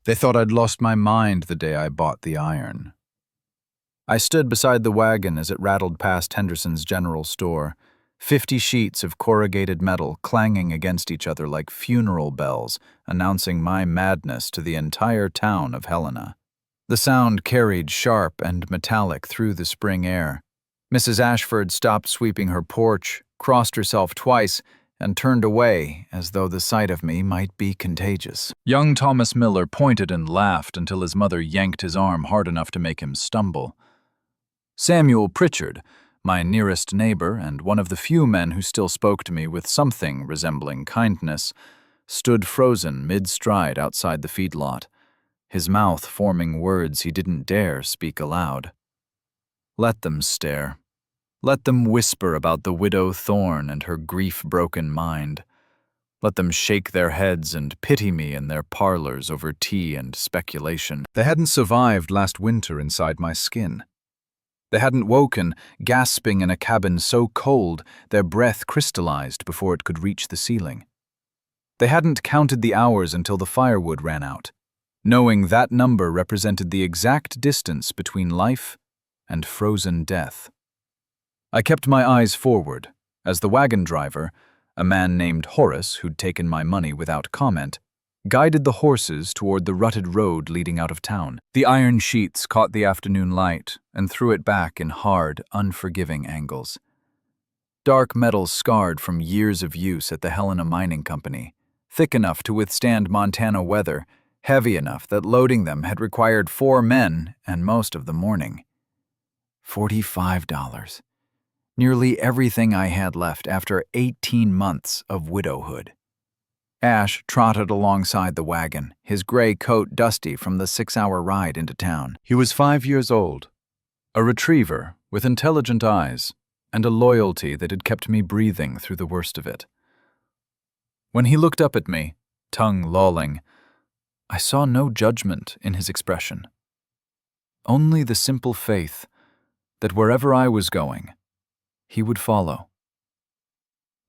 They thought I'd lost my mind the day I bought the iron. I stood beside the wagon as it rattled past Henderson's general store, 50 sheets of corrugated metal clanging against each other like funeral bells, announcing my madness to the entire town of Helena. The sound carried sharp and metallic through the spring air. Mrs. Ashford stopped sweeping her porch, crossed herself twice, and turned away as though the sight of me might be contagious. Young Thomas Miller pointed and laughed until his mother yanked his arm hard enough to make him stumble. Samuel Pritchard, my nearest neighbor and one of the few men who still spoke to me with something resembling kindness, stood frozen mid-stride outside the feedlot, his mouth forming words he didn't dare speak aloud. Let them stare. Let them whisper about the widow Thorne and her grief-broken mind. Let them shake their heads and pity me in their parlors over tea and speculation. They hadn't survived last winter inside my skin. They hadn't woken, gasping in a cabin so cold their breath crystallized before it could reach the ceiling. They hadn't counted the hours until the firewood ran out, knowing that number represented the exact distance between life and frozen death. I kept my eyes forward as the wagon driver, a man named Horace who'd taken my money without comment, guided the horses toward the rutted road leading out of town. The iron sheets caught the afternoon light and threw it back in hard, unforgiving angles. Dark metal scarred from years of use at the Helena Mining Company, thick enough to withstand Montana weather, heavy enough that loading them had required 4 men and most of the morning. $45. Nearly everything I had left after 18 months of widowhood. Ash trotted alongside the wagon, his gray coat dusty from the 6-hour ride into town. He was 5 years old, a retriever with intelligent eyes and a loyalty that had kept me breathing through the worst of it. When he looked up at me, tongue lolling, I saw no judgment in his expression. Only the simple faith that wherever I was going, he would follow.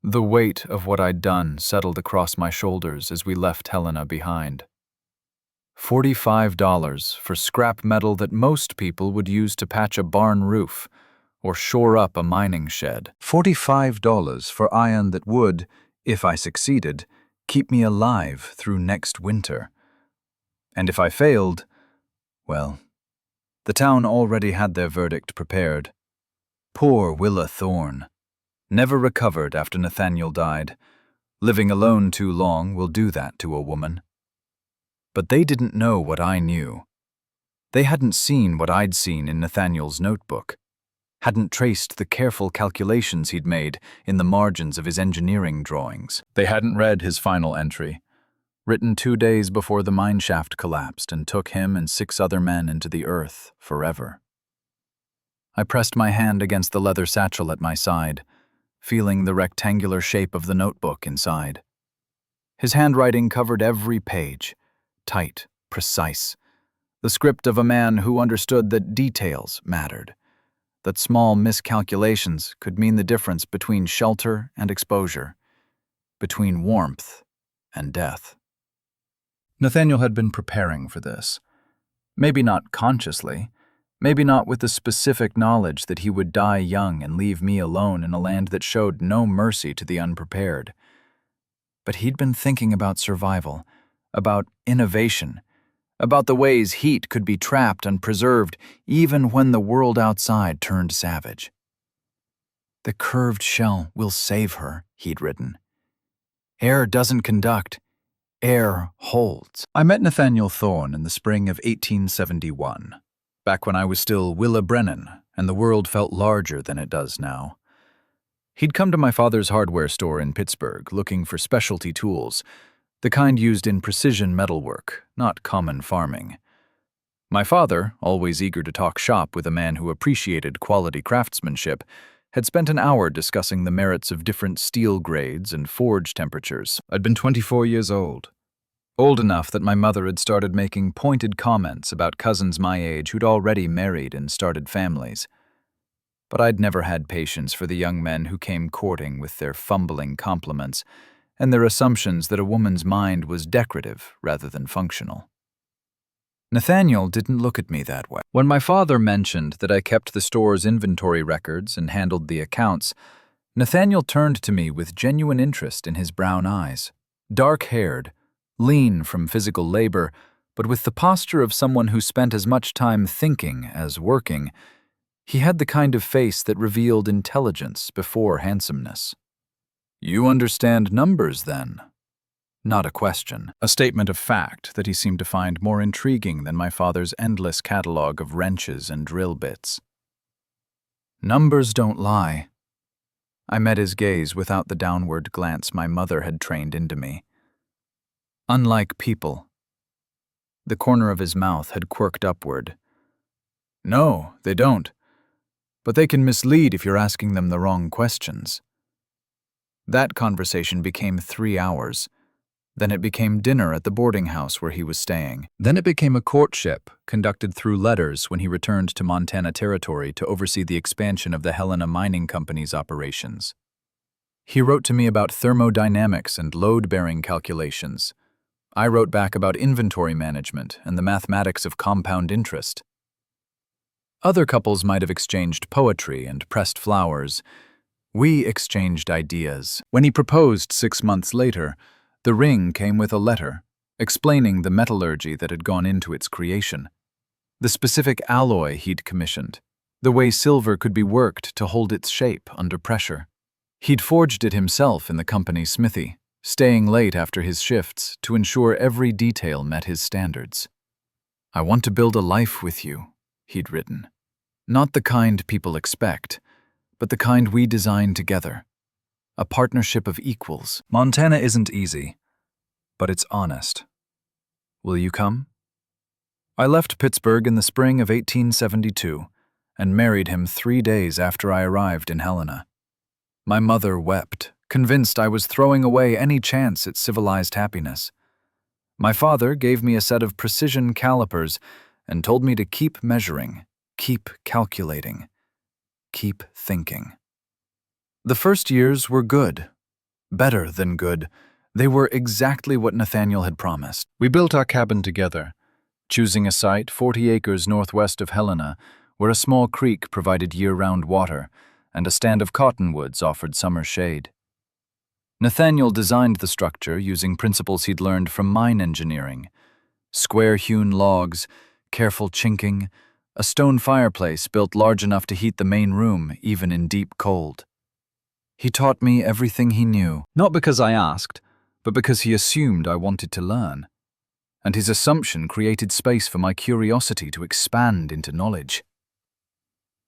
The weight of what I'd done settled across my shoulders as we left Helena behind. $45 for scrap metal that most people would use to patch a barn roof or shore up a mining shed. $45 for iron that would, if I succeeded, keep me alive through next winter. And if I failed, well, the town already had their verdict prepared. Poor Willa Thorne. Never recovered after Nathaniel died. Living alone too long will do that to a woman. But they didn't know what I knew. They hadn't seen what I'd seen in Nathaniel's notebook, hadn't traced the careful calculations he'd made in the margins of his engineering drawings. They hadn't read his final entry, written 2 days before the mine shaft collapsed and took him and 6 other men into the earth forever. I pressed my hand against the leather satchel at my side, feeling the rectangular shape of the notebook inside. His handwriting covered every page, tight, precise, the script of a man who understood that details mattered, that small miscalculations could mean the difference between shelter and exposure, between warmth and death. Nathaniel had been preparing for this. Maybe not consciously, maybe not with the specific knowledge that he would die young and leave me alone in a land that showed no mercy to the unprepared. But he'd been thinking about survival, about innovation, about the ways heat could be trapped and preserved even when the world outside turned savage. The curved shell will save her, he'd written. Air doesn't conduct, air holds. I met Nathaniel Thorne in the spring of 1871. Back when I was still Willa Brennan, and the world felt larger than it does now. He'd come to my father's hardware store in Pittsburgh looking for specialty tools, the kind used in precision metalwork, not common farming. My father, always eager to talk shop with a man who appreciated quality craftsmanship, had spent an hour discussing the merits of different steel grades and forge temperatures. I'd been 24 years old enough that my mother had started making pointed comments about cousins my age who'd already married and started families. But I'd never had patience for the young men who came courting with their fumbling compliments and their assumptions that a woman's mind was decorative rather than functional. Nathaniel didn't look at me that way. When my father mentioned that I kept the store's inventory records and handled the accounts, Nathaniel turned to me with genuine interest in his brown eyes. Dark-haired, lean from physical labor, but with the posture of someone who spent as much time thinking as working, he had the kind of face that revealed intelligence before handsomeness. "You understand numbers, then?" Not a question, a statement of fact that he seemed to find more intriguing than my father's endless catalog of wrenches and drill bits. "Numbers don't lie." I met his gaze without the downward glance my mother had trained into me. "Unlike people." The corner of his mouth had quirked upward. "No, they don't. But they can mislead if you're asking them the wrong questions." That conversation became 3 hours. Then it became dinner at the boarding house where he was staying. Then it became a courtship conducted through letters when he returned to Montana Territory to oversee the expansion of the Helena Mining Company's operations. He wrote to me about thermodynamics and load-bearing calculations. I wrote back about inventory management and the mathematics of compound interest. Other couples might have exchanged poetry and pressed flowers. We exchanged ideas. When he proposed 6 months later, the ring came with a letter explaining the metallurgy that had gone into its creation, the specific alloy he'd commissioned, the way silver could be worked to hold its shape under pressure. He'd forged it himself in the company's smithy, staying late after his shifts to ensure every detail met his standards. "I want to build a life with you," he'd written. "Not the kind people expect, but the kind we design together. A partnership of equals. Montana isn't easy, but it's honest. Will you come?" I left Pittsburgh in the spring of 1872 and married him 3 days after I arrived in Helena. My mother wept, convinced I was throwing away any chance at civilized happiness. My father gave me a set of precision calipers and told me to keep measuring, keep calculating, keep thinking. The first years were good. Better than good. They were exactly what Nathaniel had promised. We built our cabin together, choosing a site 40 acres northwest of Helena, where a small creek provided year-round water and a stand of cottonwoods offered summer shade. Nathaniel designed the structure using principles he'd learned from mine engineering: square-hewn logs, careful chinking, a stone fireplace built large enough to heat the main room even in deep cold. He taught me everything he knew, not because I asked, but because he assumed I wanted to learn. And his assumption created space for my curiosity to expand into knowledge.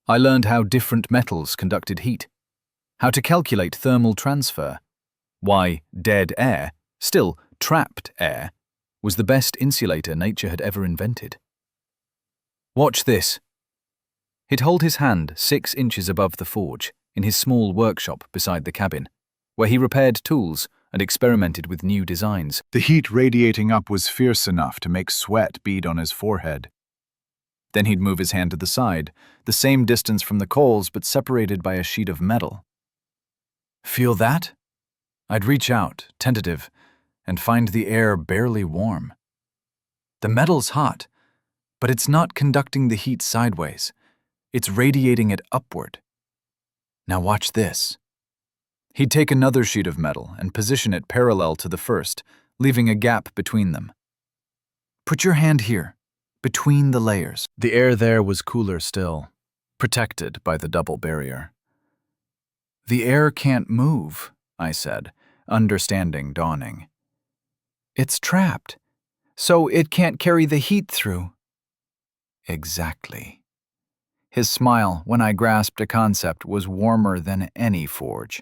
I learned how different metals conducted heat, how to calculate thermal transfer, why dead air, still trapped air, was the best insulator nature had ever invented. "Watch this." He'd hold his hand 6 inches above the forge, in his small workshop beside the cabin, where he repaired tools and experimented with new designs. The heat radiating up was fierce enough to make sweat bead on his forehead. Then he'd move his hand to the side, the same distance from the coals but separated by a sheet of metal. "Feel that?" I'd reach out, tentative, and find the air barely warm. The metal's hot, but it's not conducting the heat sideways. It's radiating it upward. "Now watch this." He'd take another sheet of metal and position it parallel to the first, leaving a gap between them. "Put your hand here, between the layers." The air there was cooler still, protected by the double barrier. "The air can't move," I said, understanding dawning. "It's trapped, so it can't carry the heat through." Exactly. His smile, when I grasped a concept, was warmer than any forge.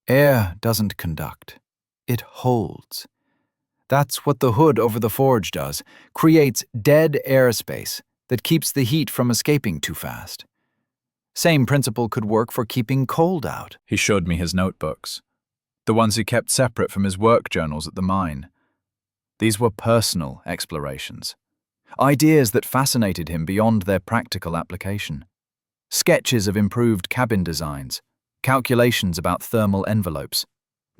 Air doesn't conduct. It holds. That's what the hood over the forge does, creates dead airspace that keeps the heat from escaping too fast. Same principle could work for keeping cold out. He showed me his notebooks, the ones he kept separate from his work journals at the mine. These were personal explorations. Ideas that fascinated him beyond their practical application. Sketches of improved cabin designs, calculations about thermal envelopes.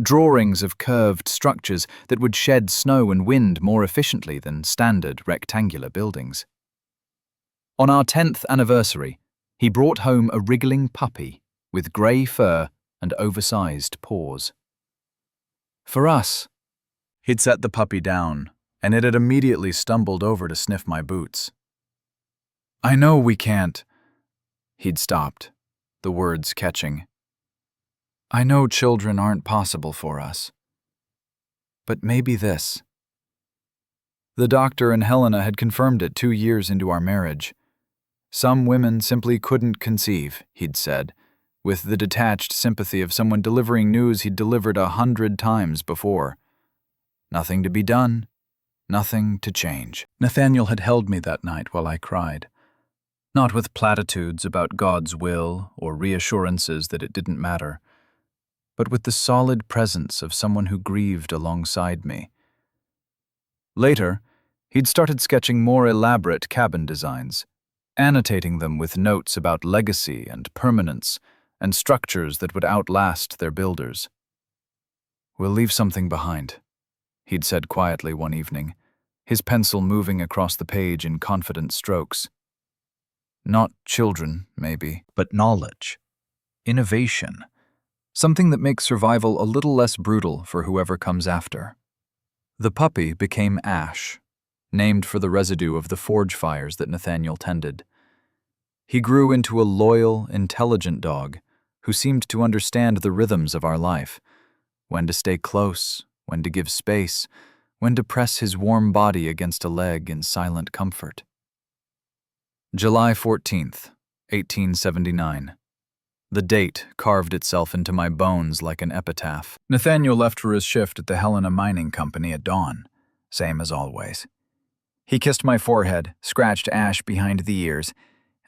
Drawings of curved structures that would shed snow and wind more efficiently than standard rectangular buildings. On our 10th anniversary, he brought home a wriggling puppy with grey fur and oversized paws. For us, he'd set the puppy down, and it had immediately stumbled over to sniff my boots. "I know we can't." He'd stopped, the words catching. "I know children aren't possible for us. But maybe this." The doctor and Helena had confirmed it 2 years into our marriage. Some women simply couldn't conceive, he'd said, with the detached sympathy of someone delivering news he'd delivered 100 times before. Nothing to be done, nothing to change. Nathaniel had held me that night while I cried. Not with platitudes about God's will or reassurances that it didn't matter, but with the solid presence of someone who grieved alongside me. Later, he'd started sketching more elaborate cabin designs, annotating them with notes about legacy and permanence and structures that would outlast their builders. "We'll leave something behind," he'd said quietly one evening, his pencil moving across the page in confident strokes. "Not children, maybe, but knowledge, innovation, something that makes survival a little less brutal for whoever comes after." The puppy became Ash, named for the residue of the forge fires that Nathaniel tended. He grew into a loyal, intelligent dog who seemed to understand the rhythms of our life, when to stay close, when to give space, when to press his warm body against a leg in silent comfort. July 14th, 1879. The date carved itself into my bones like an epitaph. Nathaniel left for his shift at the Helena Mining Company at dawn, same as always. He kissed my forehead, scratched Ash behind the ears,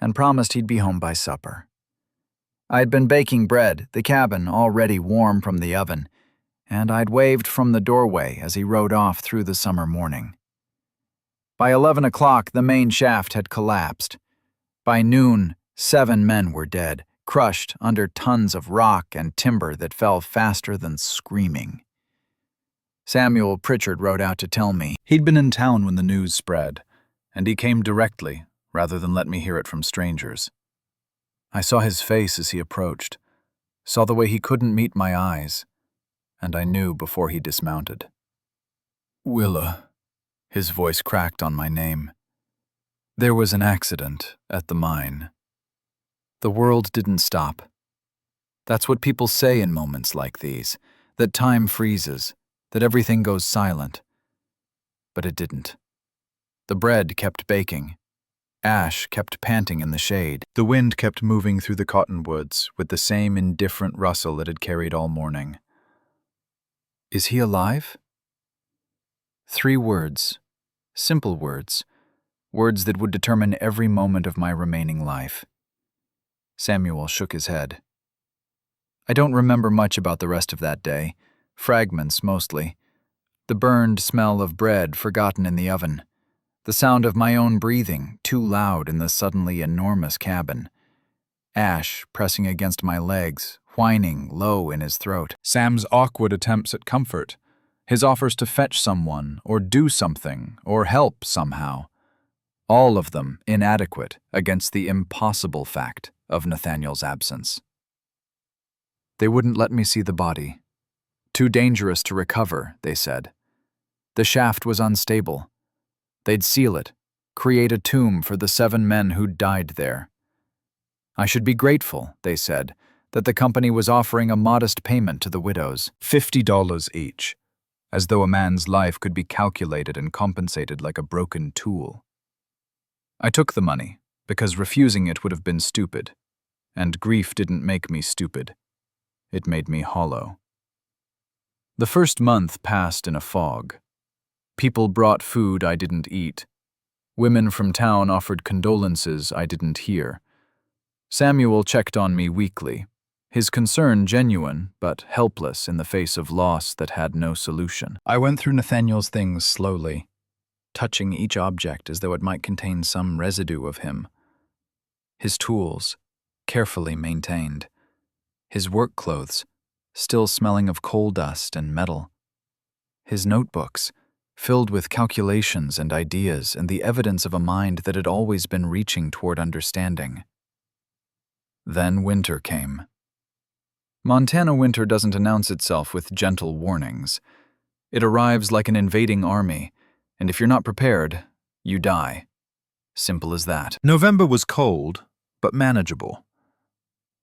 and promised he'd be home by supper. I'd been baking bread, the cabin already warm from the oven, and I'd waved from the doorway as he rode off through the summer morning. By 11 o'clock, the main shaft had collapsed. By noon, 7 men were dead, crushed under tons of rock and timber that fell faster than screaming. Samuel Pritchard rode out to tell me. He'd been in town when the news spread, and he came directly, rather than let me hear it from strangers. I saw his face as he approached, saw the way he couldn't meet my eyes, and I knew before he dismounted. "Willa," his voice cracked on my name. "There was an accident at the mine." The world didn't stop. That's what people say in moments like these, that time freezes, that everything goes silent. But it didn't. The bread kept baking. Ash kept panting in the shade. The wind kept moving through the cottonwoods with the same indifferent rustle it had carried all morning. "Is he alive?" 3 words, simple words, words that would determine every moment of my remaining life. Samuel shook his head. I don't remember much about the rest of that day, fragments mostly. The burned smell of bread forgotten in the oven. The sound of my own breathing, too loud in the suddenly enormous cabin. Ash pressing against my legs, whining low in his throat. Sam's awkward attempts at comfort, his offers to fetch someone, or do something, or help somehow. All of them inadequate against the impossible fact of Nathaniel's absence. They wouldn't let me see the body. Too dangerous to recover, they said. The shaft was unstable. They'd seal it, create a tomb for the 7 men who'd died there. I should be grateful, they said, that the company was offering a modest payment to the widows, $50 each, as though a man's life could be calculated and compensated like a broken tool. I took the money, because refusing it would have been stupid, and grief didn't make me stupid. It made me hollow. The first month passed in a fog. People brought food I didn't eat. Women from town offered condolences I didn't hear. Samuel checked on me weekly, his concern genuine but helpless in the face of loss that had no solution. I went through Nathaniel's things slowly, touching each object as though it might contain some residue of him. His tools, carefully maintained. His work clothes, still smelling of coal dust and metal. His notebooks, filled with calculations and ideas and the evidence of a mind that had always been reaching toward understanding. Then winter came. Montana winter doesn't announce itself with gentle warnings. It arrives like an invading army, and if you're not prepared, you die. Simple as that. November was cold, but manageable.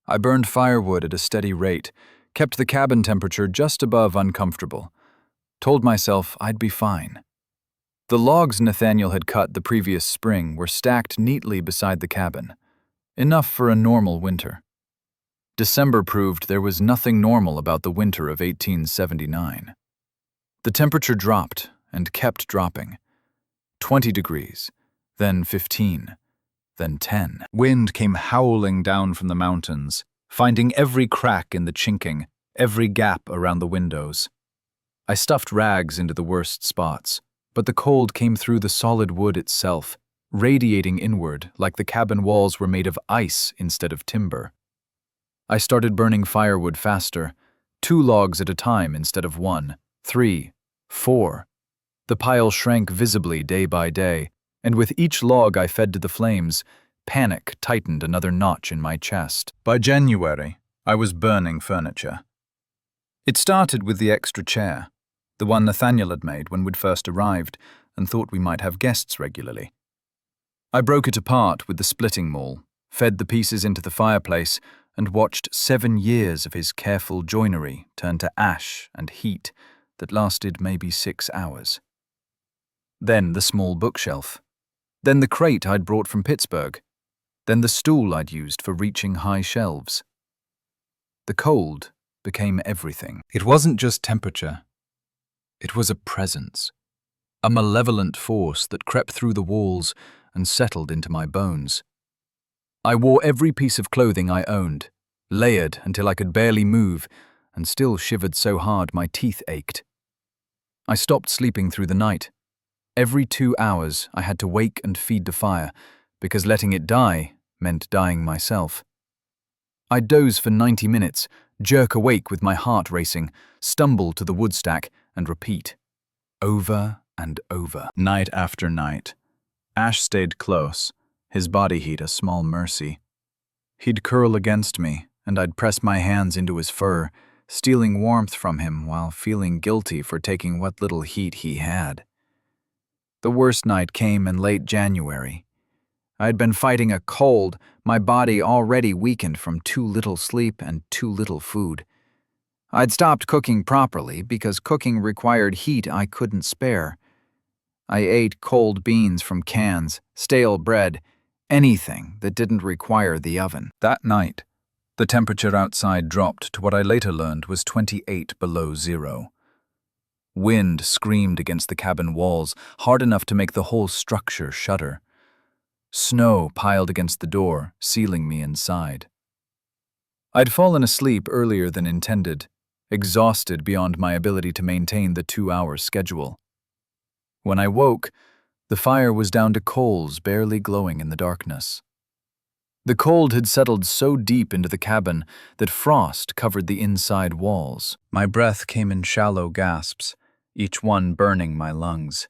I burned firewood at a steady rate, kept the cabin temperature just above uncomfortable, told myself I'd be fine. The logs Nathaniel had cut the previous spring were stacked neatly beside the cabin, enough for a normal winter. December proved there was nothing normal about the winter of 1879. The temperature dropped and kept dropping. 20 degrees, then 15, then 10. Wind came howling down from the mountains, finding every crack in the chinking, every gap around the windows. I stuffed rags into the worst spots, but the cold came through the solid wood itself, radiating inward like the cabin walls were made of ice instead of timber. I started burning firewood faster, 2 logs at a time instead of 1, 3, 4. The pile shrank visibly day by day, and with each log I fed to the flames, panic tightened another notch in my chest. By January, I was burning furniture. It started with the extra chair, the one Nathaniel had made when we'd first arrived and thought we might have guests regularly. I broke it apart with the splitting maul, fed the pieces into the fireplace, and watched 7 years of his careful joinery turn to ash and heat that lasted maybe 6 hours. Then the small bookshelf. Then the crate I'd brought from Pittsburgh. Then the stool I'd used for reaching high shelves. The cold became everything. It wasn't just temperature. It was a presence, a malevolent force that crept through the walls and settled into my bones. I wore every piece of clothing I owned, layered until I could barely move, and still shivered so hard my teeth ached. I stopped sleeping through the night. Every 2 hours I had to wake and feed the fire, because letting it die meant dying myself. I'd doze for 90 minutes, jerk awake with my heart racing, stumble to the wood stack, and repeat. Over and over. Night after night. Ash stayed close, his body heat a small mercy. He'd curl against me, and I'd press my hands into his fur, stealing warmth from him while feeling guilty for taking what little heat he had. The worst night came in late January. I'd been fighting a cold, my body already weakened from too little sleep and too little food. I'd stopped cooking properly because cooking required heat I couldn't spare. I ate cold beans from cans, stale bread, anything that didn't require the oven. That night, the temperature outside dropped to what I later learned was 28 below zero. Wind screamed against the cabin walls, hard enough to make the whole structure shudder. Snow piled against the door, sealing me inside. I'd fallen asleep earlier than intended, exhausted beyond my ability to maintain the 2-hour schedule. When I woke, the fire was down to coals barely glowing in the darkness. The cold had settled so deep into the cabin that frost covered the inside walls. My breath came in shallow gasps, each one burning my lungs.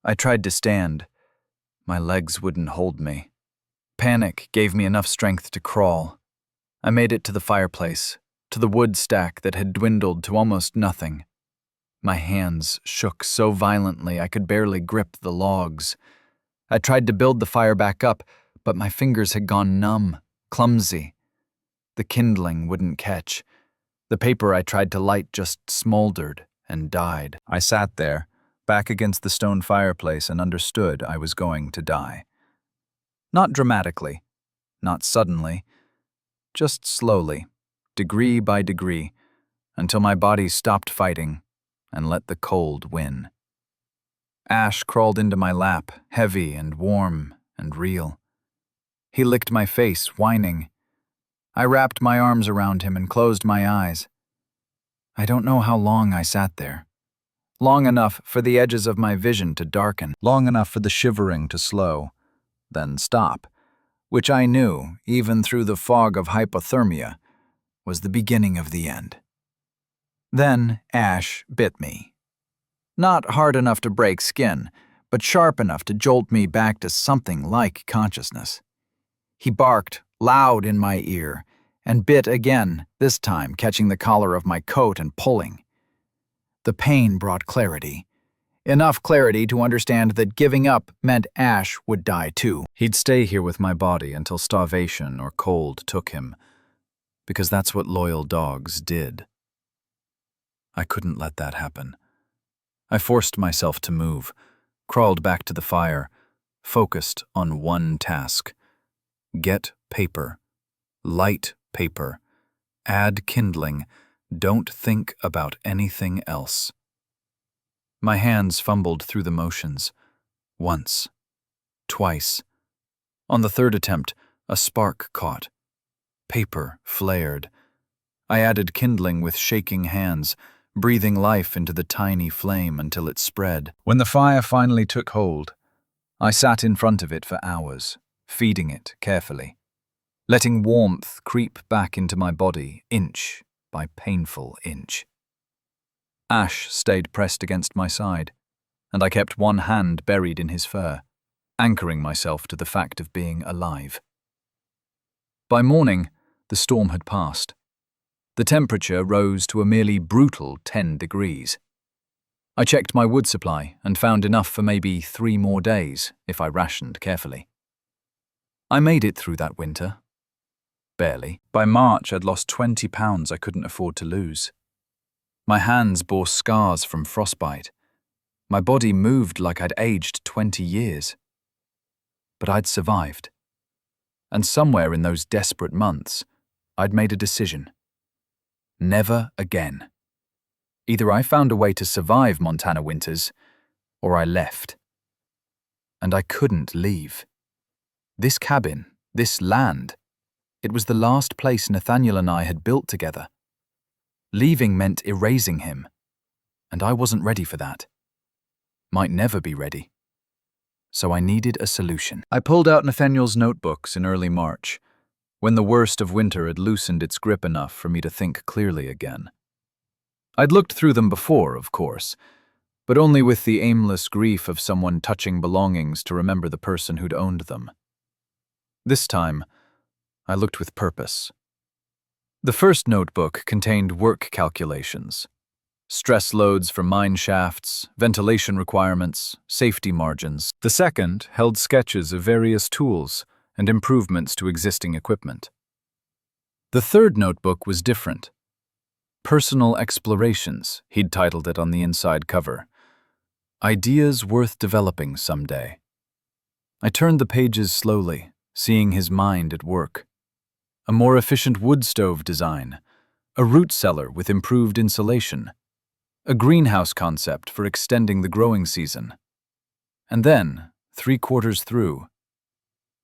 I tried to stand. My legs wouldn't hold me. Panic gave me enough strength to crawl. I made it to the fireplace, to the wood stack that had dwindled to almost nothing. My hands shook so violently I could barely grip the logs. I tried to build the fire back up, but my fingers had gone numb, clumsy. The kindling wouldn't catch. The paper I tried to light just smoldered and died. I sat there, back against the stone fireplace, and understood I was going to die. Not dramatically, not suddenly, just slowly, degree by degree, until my body stopped fighting and let the cold win. Ash crawled into my lap, heavy and warm and real. He licked my face, whining. I wrapped my arms around him and closed my eyes. I don't know how long I sat there. Long enough for the edges of my vision to darken, long enough for the shivering to slow, then stop, which I knew, even through the fog of hypothermia, was the beginning of the end. Then Ash bit me. Not hard enough to break skin, but sharp enough to jolt me back to something like consciousness. He barked loud in my ear and bit again, this time catching the collar of my coat and pulling. The pain brought clarity. Enough clarity to understand that giving up meant Ash would die too. He'd stay here with my body until starvation or cold took him, because that's what loyal dogs did. I couldn't let that happen. I forced myself to move, crawled back to the fire, focused on one task. Get paper. Light paper. Add kindling. Don't think about anything else. My hands fumbled through the motions. Once. Twice. On the third attempt, a spark caught. Paper flared. I added kindling with shaking hands, breathing life into the tiny flame until it spread. When the fire finally took hold, I sat in front of it for hours, feeding it carefully, letting warmth creep back into my body inch by painful inch. Ash stayed pressed against my side, and I kept one hand buried in his fur, anchoring myself to the fact of being alive. By morning, the storm had passed. The temperature rose to a merely brutal 10 degrees. I checked my wood supply and found enough for maybe 3 more days if I rationed carefully. I made it through that winter. Barely. By March, I'd lost 20 pounds I couldn't afford to lose. My hands bore scars from frostbite. My body moved like I'd aged 20 years. But I'd survived. And somewhere in those desperate months, I'd made a decision. Never again. Either I found a way to survive Montana winters, or I left. And I couldn't leave. This cabin, this land, it was the last place Nathaniel and I had built together. Leaving meant erasing him, and I wasn't ready for that. Might never be ready. So I needed a solution. I pulled out Nathaniel's notebooks in early March, when the worst of winter had loosened its grip enough for me to think clearly again. I'd looked through them before, of course, but only with the aimless grief of someone touching belongings to remember the person who'd owned them. This time, I looked with purpose. The first notebook contained work calculations, stress loads for mine shafts, ventilation requirements, safety margins. The second held sketches of various tools and improvements to existing equipment. The third notebook was different. Personal Explorations, he'd titled it on the inside cover. Ideas worth developing someday. I turned the pages slowly, seeing his mind at work. A more efficient wood stove design, a root cellar with improved insulation, a greenhouse concept for extending the growing season. And then, 3/4 through,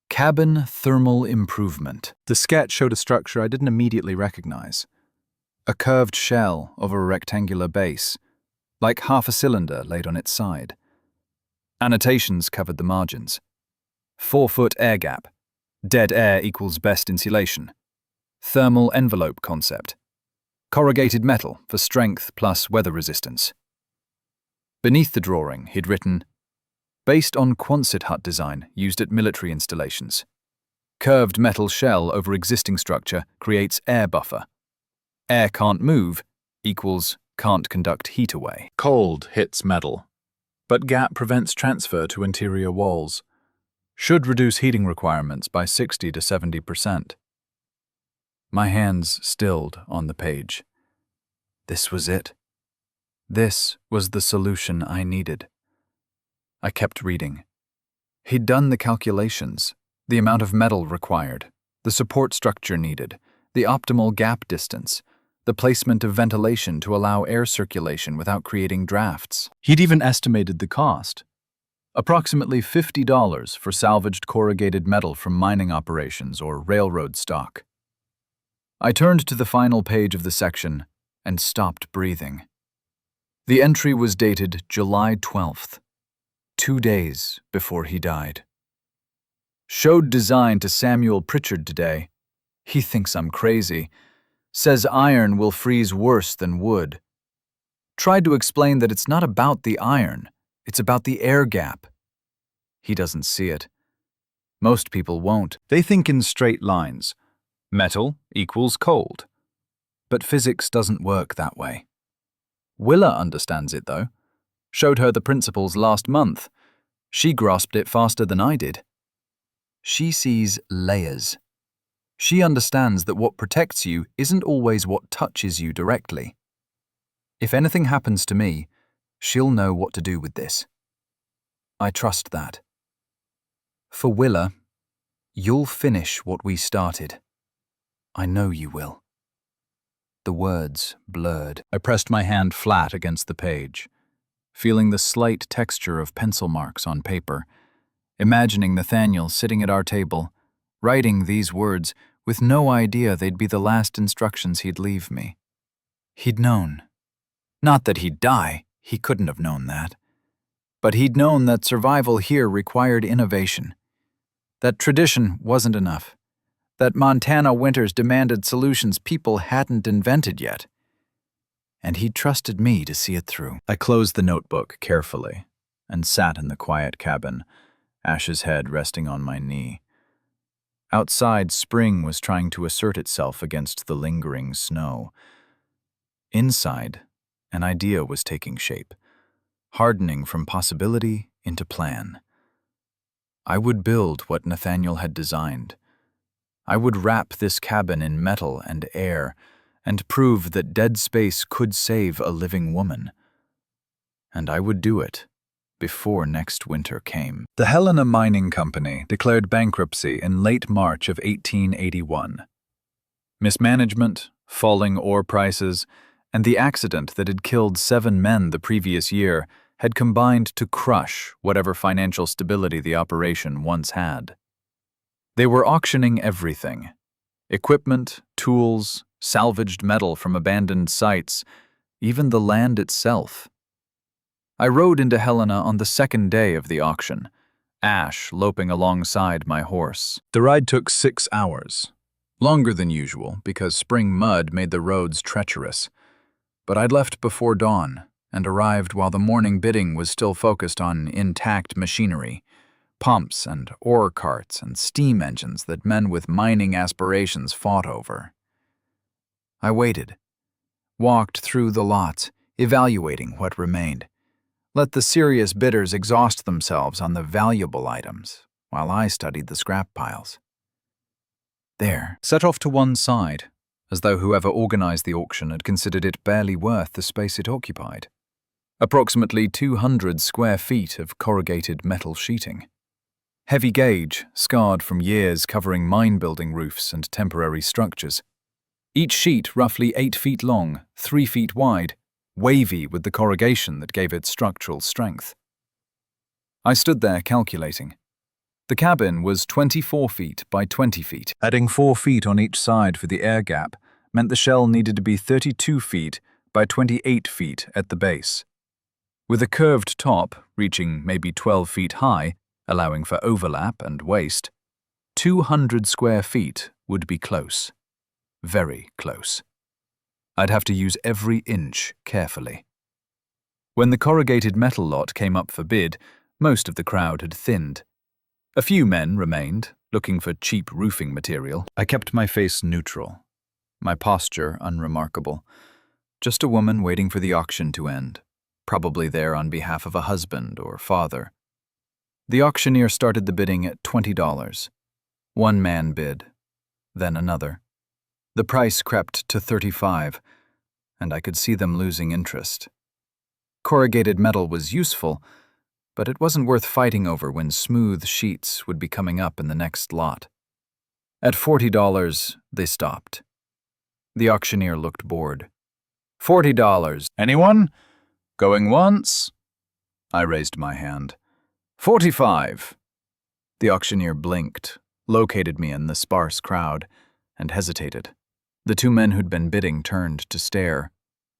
cabin thermal improvement. The sketch showed a structure I didn't immediately recognize. A curved shell over a rectangular base, like half a cylinder laid on its side. Annotations covered the margins. 4-foot air gap. Dead air equals best insulation. Thermal envelope concept. Corrugated metal for strength plus weather resistance. Beneath the drawing, he'd written, based on Quonset hut design used at military installations. Curved metal shell over existing structure creates air buffer. Air can't move equals can't conduct heat away. Cold hits metal, but gap prevents transfer to interior walls. Should reduce heating requirements by 60 to 70%. My hands stilled on the page. This was it. This was the solution I needed. I kept reading. He'd done the calculations, the amount of metal required, the support structure needed, the optimal gap distance, the placement of ventilation to allow air circulation without creating drafts. He'd even estimated the cost. Approximately $50 for salvaged corrugated metal from mining operations or railroad stock. I turned to the final page of the section and stopped breathing. The entry was dated July 12th, 2 days before he died. Showed design to Samuel Pritchard today. He thinks I'm crazy. Says iron will freeze worse than wood. Tried to explain that it's not about the iron, it's about the air gap. He doesn't see it. Most people won't. They think in straight lines. Metal equals cold. But physics doesn't work that way. Willa understands it, though. Showed her the principles last month. She grasped it faster than I did. She sees layers. She understands that what protects you isn't always what touches you directly. If anything happens to me, she'll know what to do with this. I trust that. For Willa, you'll finish what we started. I know you will. The words blurred. I pressed my hand flat against the page, feeling the slight texture of pencil marks on paper, imagining Nathaniel sitting at our table, writing these words with no idea they'd be the last instructions he'd leave me. He'd known. Not that he'd die, he couldn't have known that. But he'd known that survival here required innovation. That tradition wasn't enough. That Montana winters demanded solutions people hadn't invented yet. And he trusted me to see it through. I closed the notebook carefully and sat in the quiet cabin, Ash's head resting on my knee. Outside, spring was trying to assert itself against the lingering snow. Inside, an idea was taking shape, hardening from possibility into plan. I would build what Nathaniel had designed. I would wrap this cabin in metal and air and prove that dead space could save a living woman. And I would do it before next winter came. The Helena Mining Company declared bankruptcy in late March of 1881. Mismanagement, falling ore prices, and the accident that had killed 7 men the previous year had combined to crush whatever financial stability the operation once had. They were auctioning everything: equipment, tools, salvaged metal from abandoned sites, even the land itself. I rode into Helena on the second day of the auction, Ash loping alongside my horse. The ride took 6 hours, longer than usual because spring mud made the roads treacherous. But I'd left before dawn and arrived while the morning bidding was still focused on intact machinery, pumps and ore carts and steam engines that men with mining aspirations fought over. I waited, walked through the lots, evaluating what remained. Let the serious bidders exhaust themselves on the valuable items, while I studied the scrap piles. There, set off to one side, as though whoever organized the auction had considered it barely worth the space it occupied. Approximately 200 square feet of corrugated metal sheeting. Heavy gauge, scarred from years covering mine-building roofs and temporary structures. Each sheet roughly 8 feet long, 3 feet wide, wavy with the corrugation that gave it structural strength. I stood there calculating. The cabin was 24 feet by 20 feet. Adding 4 feet on each side for the air gap meant the shell needed to be 32 feet by 28 feet at the base. With a curved top reaching maybe 12 feet high, allowing for overlap and waste, 200 square feet would be close. Very close. I'd have to use every inch carefully. When the corrugated metal lot came up for bid, most of the crowd had thinned. A few men remained, looking for cheap roofing material. I kept my face neutral, my posture unremarkable. Just a woman waiting for the auction to end, probably there on behalf of a husband or father. The auctioneer started the bidding at $20. One man bid, then another. The price crept to $35, and I could see them losing interest. Corrugated metal was useful, but it wasn't worth fighting over when smooth sheets would be coming up in the next lot. At $40, they stopped. The auctioneer looked bored. $40. Anyone? Going once? I raised my hand. 45. The auctioneer blinked, located me in the sparse crowd, and hesitated. The 2 men who'd been bidding turned to stare.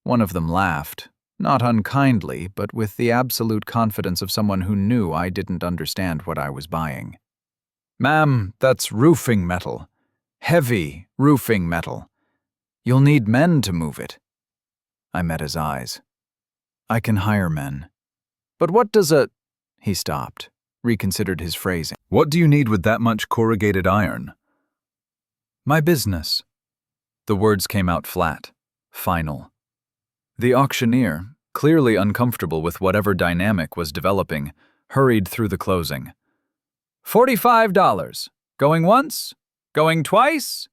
One of them laughed, not unkindly, but with the absolute confidence of someone who knew I didn't understand what I was buying. "Ma'am, that's roofing metal. Heavy roofing metal. You'll need men to move it." I met his eyes. I can hire men. But what does a... He stopped, reconsidered his phrasing. What do you need with that much corrugated iron? My business. The words came out flat, final. The auctioneer, clearly uncomfortable with whatever dynamic was developing, hurried through the closing. $45. Going once? Going twice?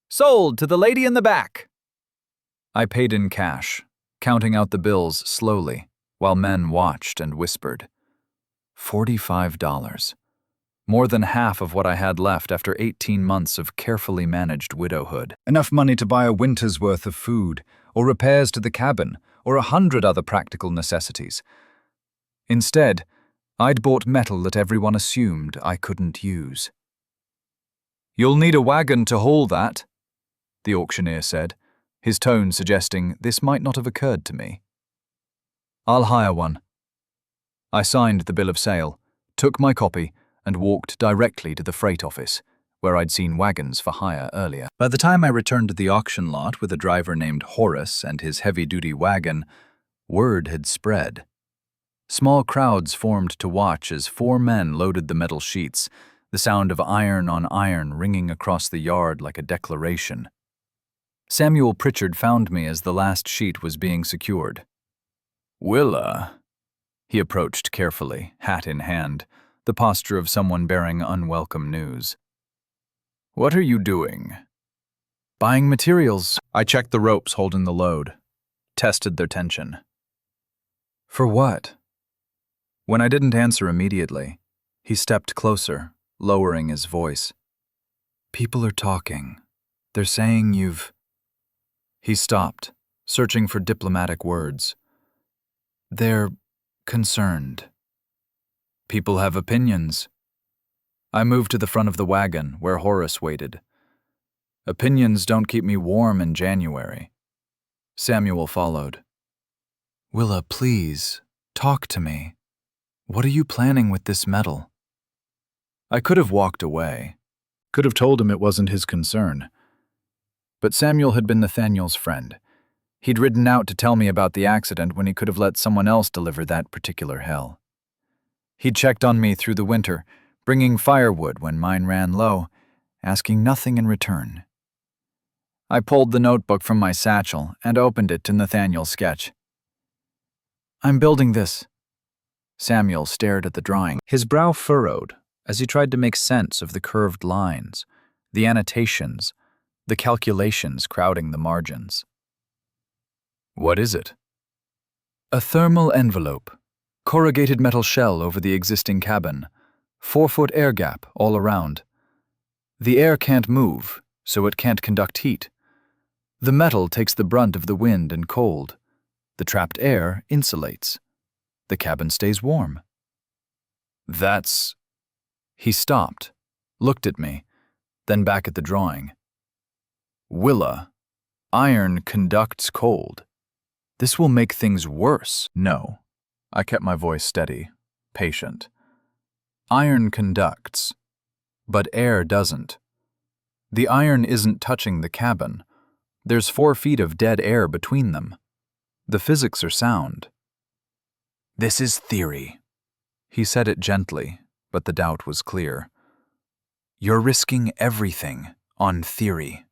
Sold to the lady in the back. I paid in cash, counting out the bills slowly, while men watched and whispered. $45. More than half of what I had left after 18 months of carefully managed widowhood. Enough money to buy a winter's worth of food, or repairs to the cabin, or 100 other practical necessities. Instead, I'd bought metal that everyone assumed I couldn't use. You'll need a wagon to haul that, the auctioneer said, his tone suggesting this might not have occurred to me. I'll hire one. I signed the bill of sale, took my copy, and walked directly to the freight office, where I'd seen wagons for hire earlier. By the time I returned to the auction lot with a driver named Horace and his heavy-duty wagon, word had spread. Small crowds formed to watch as 4 men loaded the metal sheets, the sound of iron on iron ringing across the yard like a declaration. Samuel Pritchard found me as the last sheet was being secured. Willa, he approached carefully, hat in hand, the posture of someone bearing unwelcome news. What are you doing? Buying materials. I checked the ropes holding the load, tested their tension. For what? When I didn't answer immediately, he stepped closer, lowering his voice. People are talking. They're saying you've... He stopped, searching for diplomatic words. They're concerned. People have opinions. I moved to the front of the wagon, where Horace waited. Opinions don't keep me warm in January. Samuel followed. Willa, please, talk to me. What are you planning with this metal? I could have walked away, could have told him it wasn't his concern. But Samuel had been Nathaniel's friend. He'd ridden out to tell me about the accident when he could have let someone else deliver that particular hell. He'd checked on me through the winter, bringing firewood when mine ran low, asking nothing in return. I pulled the notebook from my satchel and opened it to Nathaniel's sketch. I'm building this. Samuel stared at the drawing. His brow furrowed as he tried to make sense of the curved lines, the annotations, the calculations crowding the margins. What is it? A thermal envelope, corrugated metal shell over the existing cabin, 4-foot air gap all around. The air can't move, so it can't conduct heat. The metal takes the brunt of the wind and cold. The trapped air insulates. The cabin stays warm. That's... He stopped, looked at me, then back at the drawing. Willa, iron conducts cold. This will make things worse. No. I kept my voice steady, patient. Iron conducts, but air doesn't. The iron isn't touching the cabin. There's 4 feet of dead air between them. The physics are sound. This is theory. He said it gently, but the doubt was clear. You're risking everything on theory.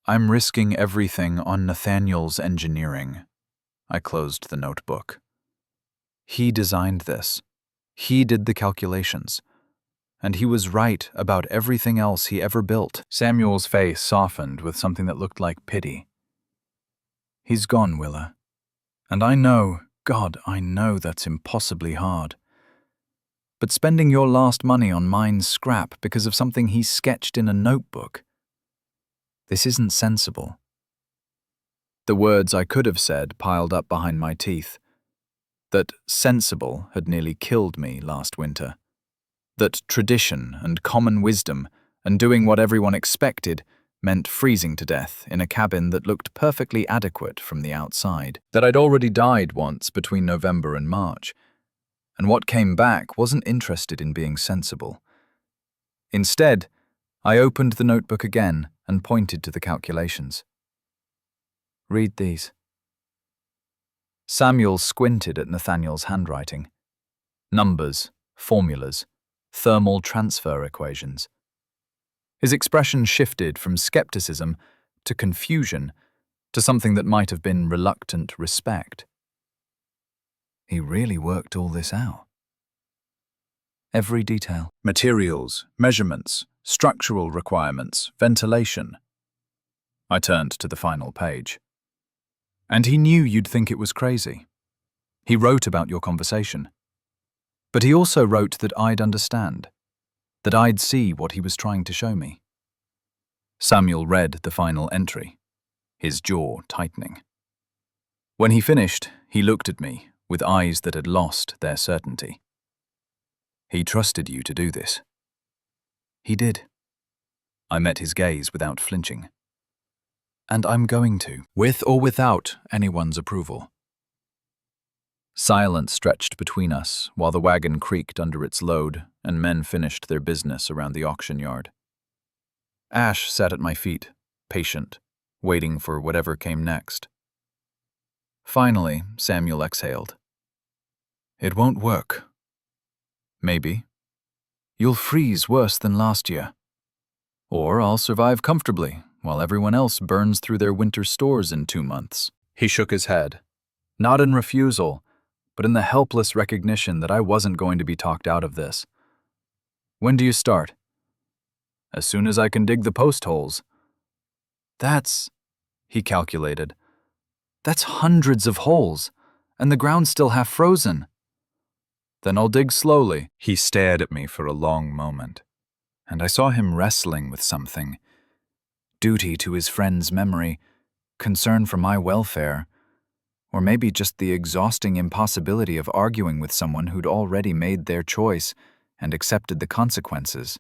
I'm risking everything on Nathaniel's engineering. I closed the notebook. He designed this. He did the calculations. And he was right about everything else he ever built. Samuel's face softened with something that looked like pity. He's gone, Willa. And I know, God, I know that's impossibly hard. But spending your last money on mine's scrap because of something he sketched in a notebook, this isn't sensible. The words I could have said piled up behind my teeth. That sensible had nearly killed me last winter. That tradition and common wisdom and doing what everyone expected meant freezing to death in a cabin that looked perfectly adequate from the outside. That I'd already died once between November and March. And what came back wasn't interested in being sensible. Instead, I opened the notebook again and pointed to the calculations. Read these. Samuel squinted at Nathaniel's handwriting. Numbers, formulas, thermal transfer equations. His expression shifted from skepticism to confusion to something that might have been reluctant respect. He really worked all this out. Every detail. Materials, measurements, structural requirements, ventilation. I turned to the final page. And he knew you'd think it was crazy. He wrote about your conversation. But he also wrote that I'd understand, that I'd see what he was trying to show me. Samuel read the final entry, his jaw tightening. When he finished, he looked at me with eyes that had lost their certainty. He trusted you to do this. He did. I met his gaze without flinching. And I'm going to, with or without anyone's approval. Silence stretched between us while the wagon creaked under its load and men finished their business around the auction yard. Ash sat at my feet, patient, waiting for whatever came next. Finally, Samuel exhaled. It won't work. Maybe. You'll freeze worse than last year. Or I'll survive comfortably while everyone else burns through their winter stores in 2 months. He shook his head, not in refusal, but in the helpless recognition that I wasn't going to be talked out of this. When do you start? As soon as I can dig the post holes. He calculated. That's hundreds of holes, and the ground's still half frozen. Then I'll dig slowly. He stared at me for a long moment, and I saw him wrestling with something. Duty to his friend's memory, concern for my welfare, or maybe just the exhausting impossibility of arguing with someone who'd already made their choice and accepted the consequences.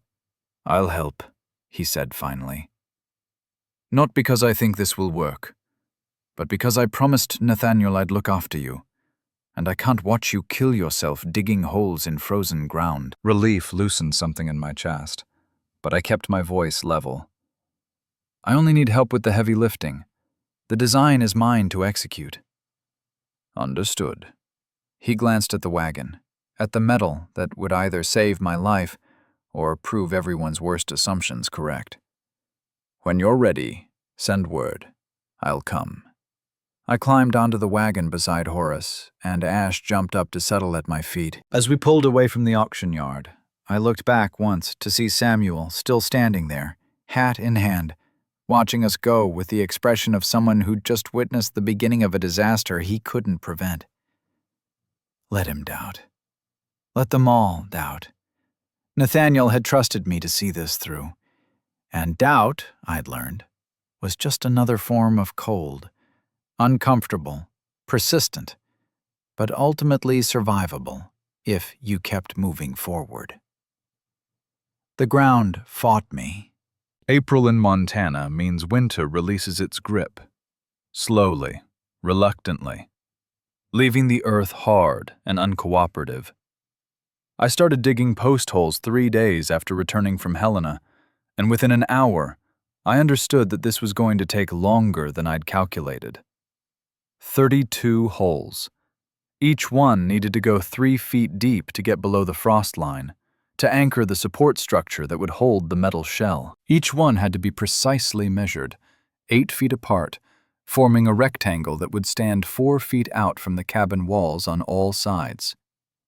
I'll help, he said finally. Not because I think this will work, but because I promised Nathaniel I'd look after you, and I can't watch you kill yourself digging holes in frozen ground. Relief loosened something in my chest, but I kept my voice level. I only need help with the heavy lifting. The design is mine to execute. Understood. He glanced at the wagon, at the metal that would either save my life or prove everyone's worst assumptions correct. When you're ready, send word. I'll come. I climbed onto the wagon beside Horace, and Ash jumped up to settle at my feet. As we pulled away from the auction yard, I looked back once to see Samuel still standing there, hat in hand, watching us go with the expression of someone who'd just witnessed the beginning of a disaster he couldn't prevent. Let him doubt. Let them all doubt. Nathaniel had trusted me to see this through. And doubt, I'd learned, was just another form of cold. Uncomfortable, persistent, but ultimately survivable if you kept moving forward. The ground fought me. April in Montana means winter releases its grip, slowly, reluctantly, leaving the earth hard and uncooperative. I started digging post holes 3 days after returning from Helena, and within an hour, I understood that this was going to take longer than I'd calculated. 32 holes. Each one needed to go 3 feet deep to get below the frost line, to anchor the support structure that would hold the metal shell. Each one had to be precisely measured, 8 feet apart, forming a rectangle that would stand 4 feet out from the cabin walls on all sides.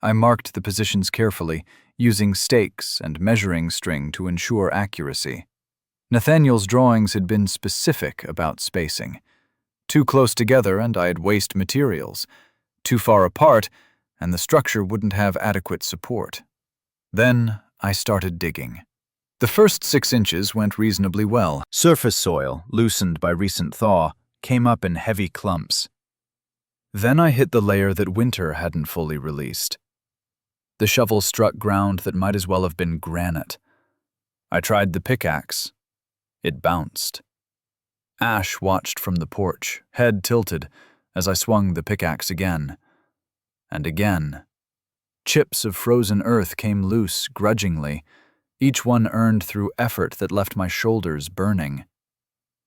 I marked the positions carefully, using stakes and measuring string to ensure accuracy. Nathaniel's drawings had been specific about spacing. Too close together and I'd waste materials. Too far apart and the structure wouldn't have adequate support. Then I started digging. The first 6 inches went reasonably well. Surface soil, loosened by recent thaw, came up in heavy clumps. Then I hit the layer that winter hadn't fully released. The shovel struck ground that might as well have been granite. I tried the pickaxe. It bounced. Ash watched from the porch, head tilted, as I swung the pickaxe again. And again. Chips of frozen earth came loose grudgingly, each one earned through effort that left my shoulders burning.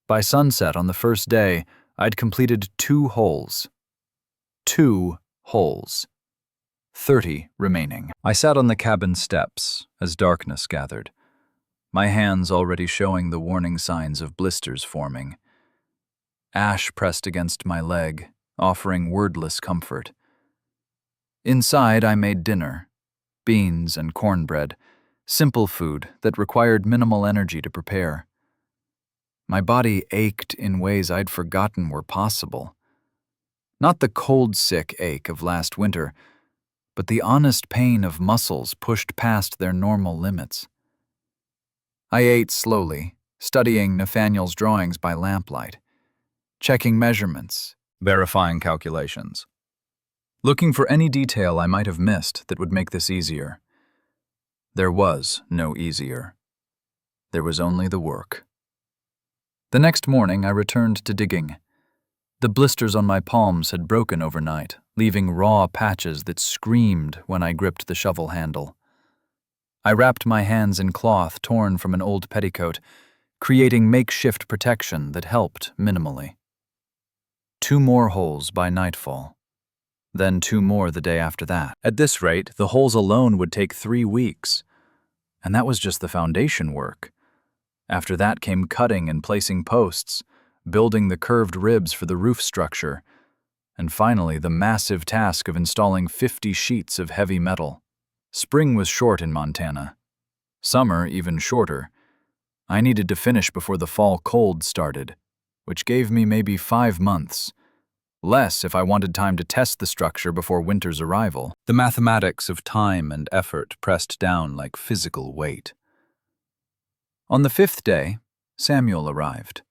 By sunset on the first day, I'd completed 2 holes. 2 holes. 30 remaining. I sat on the cabin steps as darkness gathered, my hands already showing the warning signs of blisters forming. Ash pressed against my leg, offering wordless comfort. Inside, I made dinner, beans and cornbread, simple food that required minimal energy to prepare. My body ached in ways I'd forgotten were possible. Not the cold-sick ache of last winter, but the honest pain of muscles pushed past their normal limits. I ate slowly, studying Nathaniel's drawings by lamplight, checking measurements, verifying calculations, looking for any detail I might have missed that would make this easier. There was no easier. There was only the work. The next morning, I returned to digging. The blisters on my palms had broken overnight, leaving raw patches that screamed when I gripped the shovel handle. I wrapped my hands in cloth torn from an old petticoat, creating makeshift protection that helped minimally. 2 more holes by nightfall. Then 2 more the day after that. At this rate, the holes alone would take 3 weeks. And that was just the foundation work. After that came cutting and placing posts, building the curved ribs for the roof structure, and finally the massive task of installing 50 sheets of heavy metal. Spring was short in Montana. Summer even shorter. I needed to finish before the fall cold started, which gave me maybe 5 months. Less if I wanted time to test the structure before winter's arrival. The mathematics of time and effort pressed down like physical weight. On the 5th day, Samuel arrived.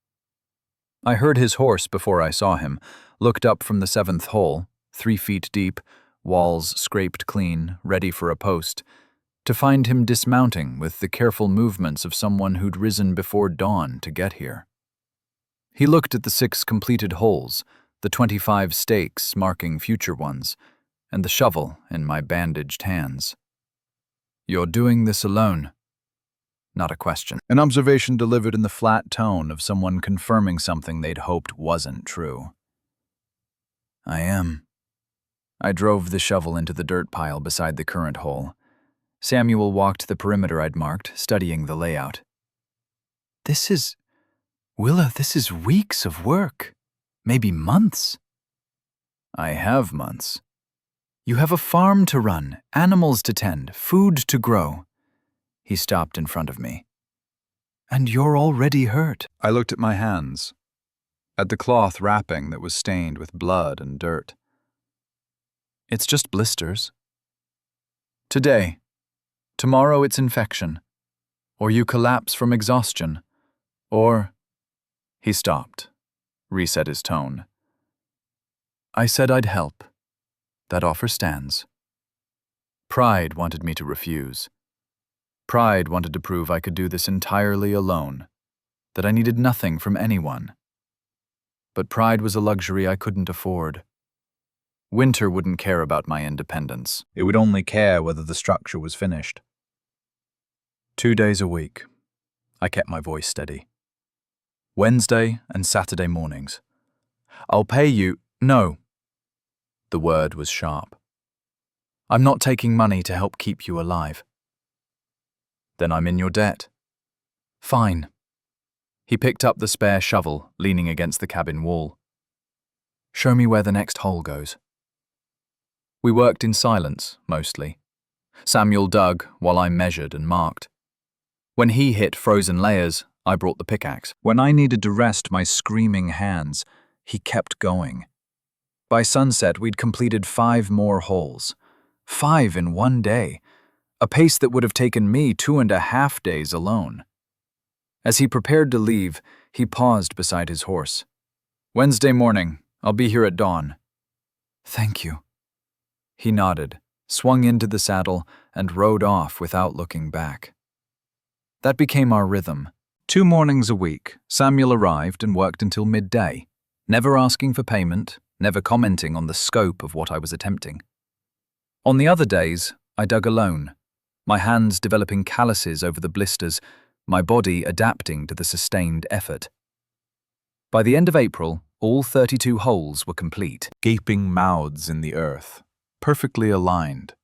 I heard his horse before I saw him, looked up from the 7th hole, 3 feet deep, walls scraped clean, ready for a post, to find him dismounting with the careful movements of someone who'd risen before dawn to get here. He looked at the 6 completed holes, the 25 stakes marking future ones, and the shovel in my bandaged hands. "You're doing this alone?" Not a question. An observation delivered in the flat tone of someone confirming something they'd hoped wasn't true. "I am." I drove the shovel into the dirt pile beside the current hole. Samuel walked the perimeter I'd marked, studying the layout. Willa, this is weeks of work. Maybe months." "I have months." "You have a farm to run, animals to tend, food to grow." He stopped in front of me. "And you're already hurt." I looked at my hands, at the cloth wrapping that was stained with blood and dirt. "It's just blisters." "Today. Tomorrow it's infection. Or you collapse from exhaustion. Or—" He stopped, reset his tone. "I said I'd help. That offer stands." Pride wanted me to refuse. Pride wanted to prove I could do this entirely alone, that I needed nothing from anyone. But pride was a luxury I couldn't afford. Winter wouldn't care about my independence. It would only care whether the structure was finished. 2 days a week. I kept my voice steady. Wednesday and Saturday mornings. "I'll pay you—" "No." The word was sharp. "I'm not taking money to help keep you alive." "Then I'm in your debt." "Fine." He picked up the spare shovel, leaning against the cabin wall. "Show me where the next hole goes." We worked in silence, mostly. Samuel dug while I measured and marked. When he hit frozen layers, I brought the pickaxe. When I needed to rest my screaming hands, he kept going. By sunset, we'd completed 5 more holes. 5 in 1 day, a pace that would have taken me 2.5 days alone. As he prepared to leave, he paused beside his horse. "Wednesday morning, I'll be here at dawn." "Thank you." He nodded, swung into the saddle, and rode off without looking back. That became our rhythm. 2 mornings a week, Samuel arrived and worked until midday, never asking for payment, never commenting on the scope of what I was attempting. On the other days, I dug alone, my hands developing calluses over the blisters, my body adapting to the sustained effort. By the end of April, All 32 holes were complete, gaping mouths in the earth, perfectly aligned,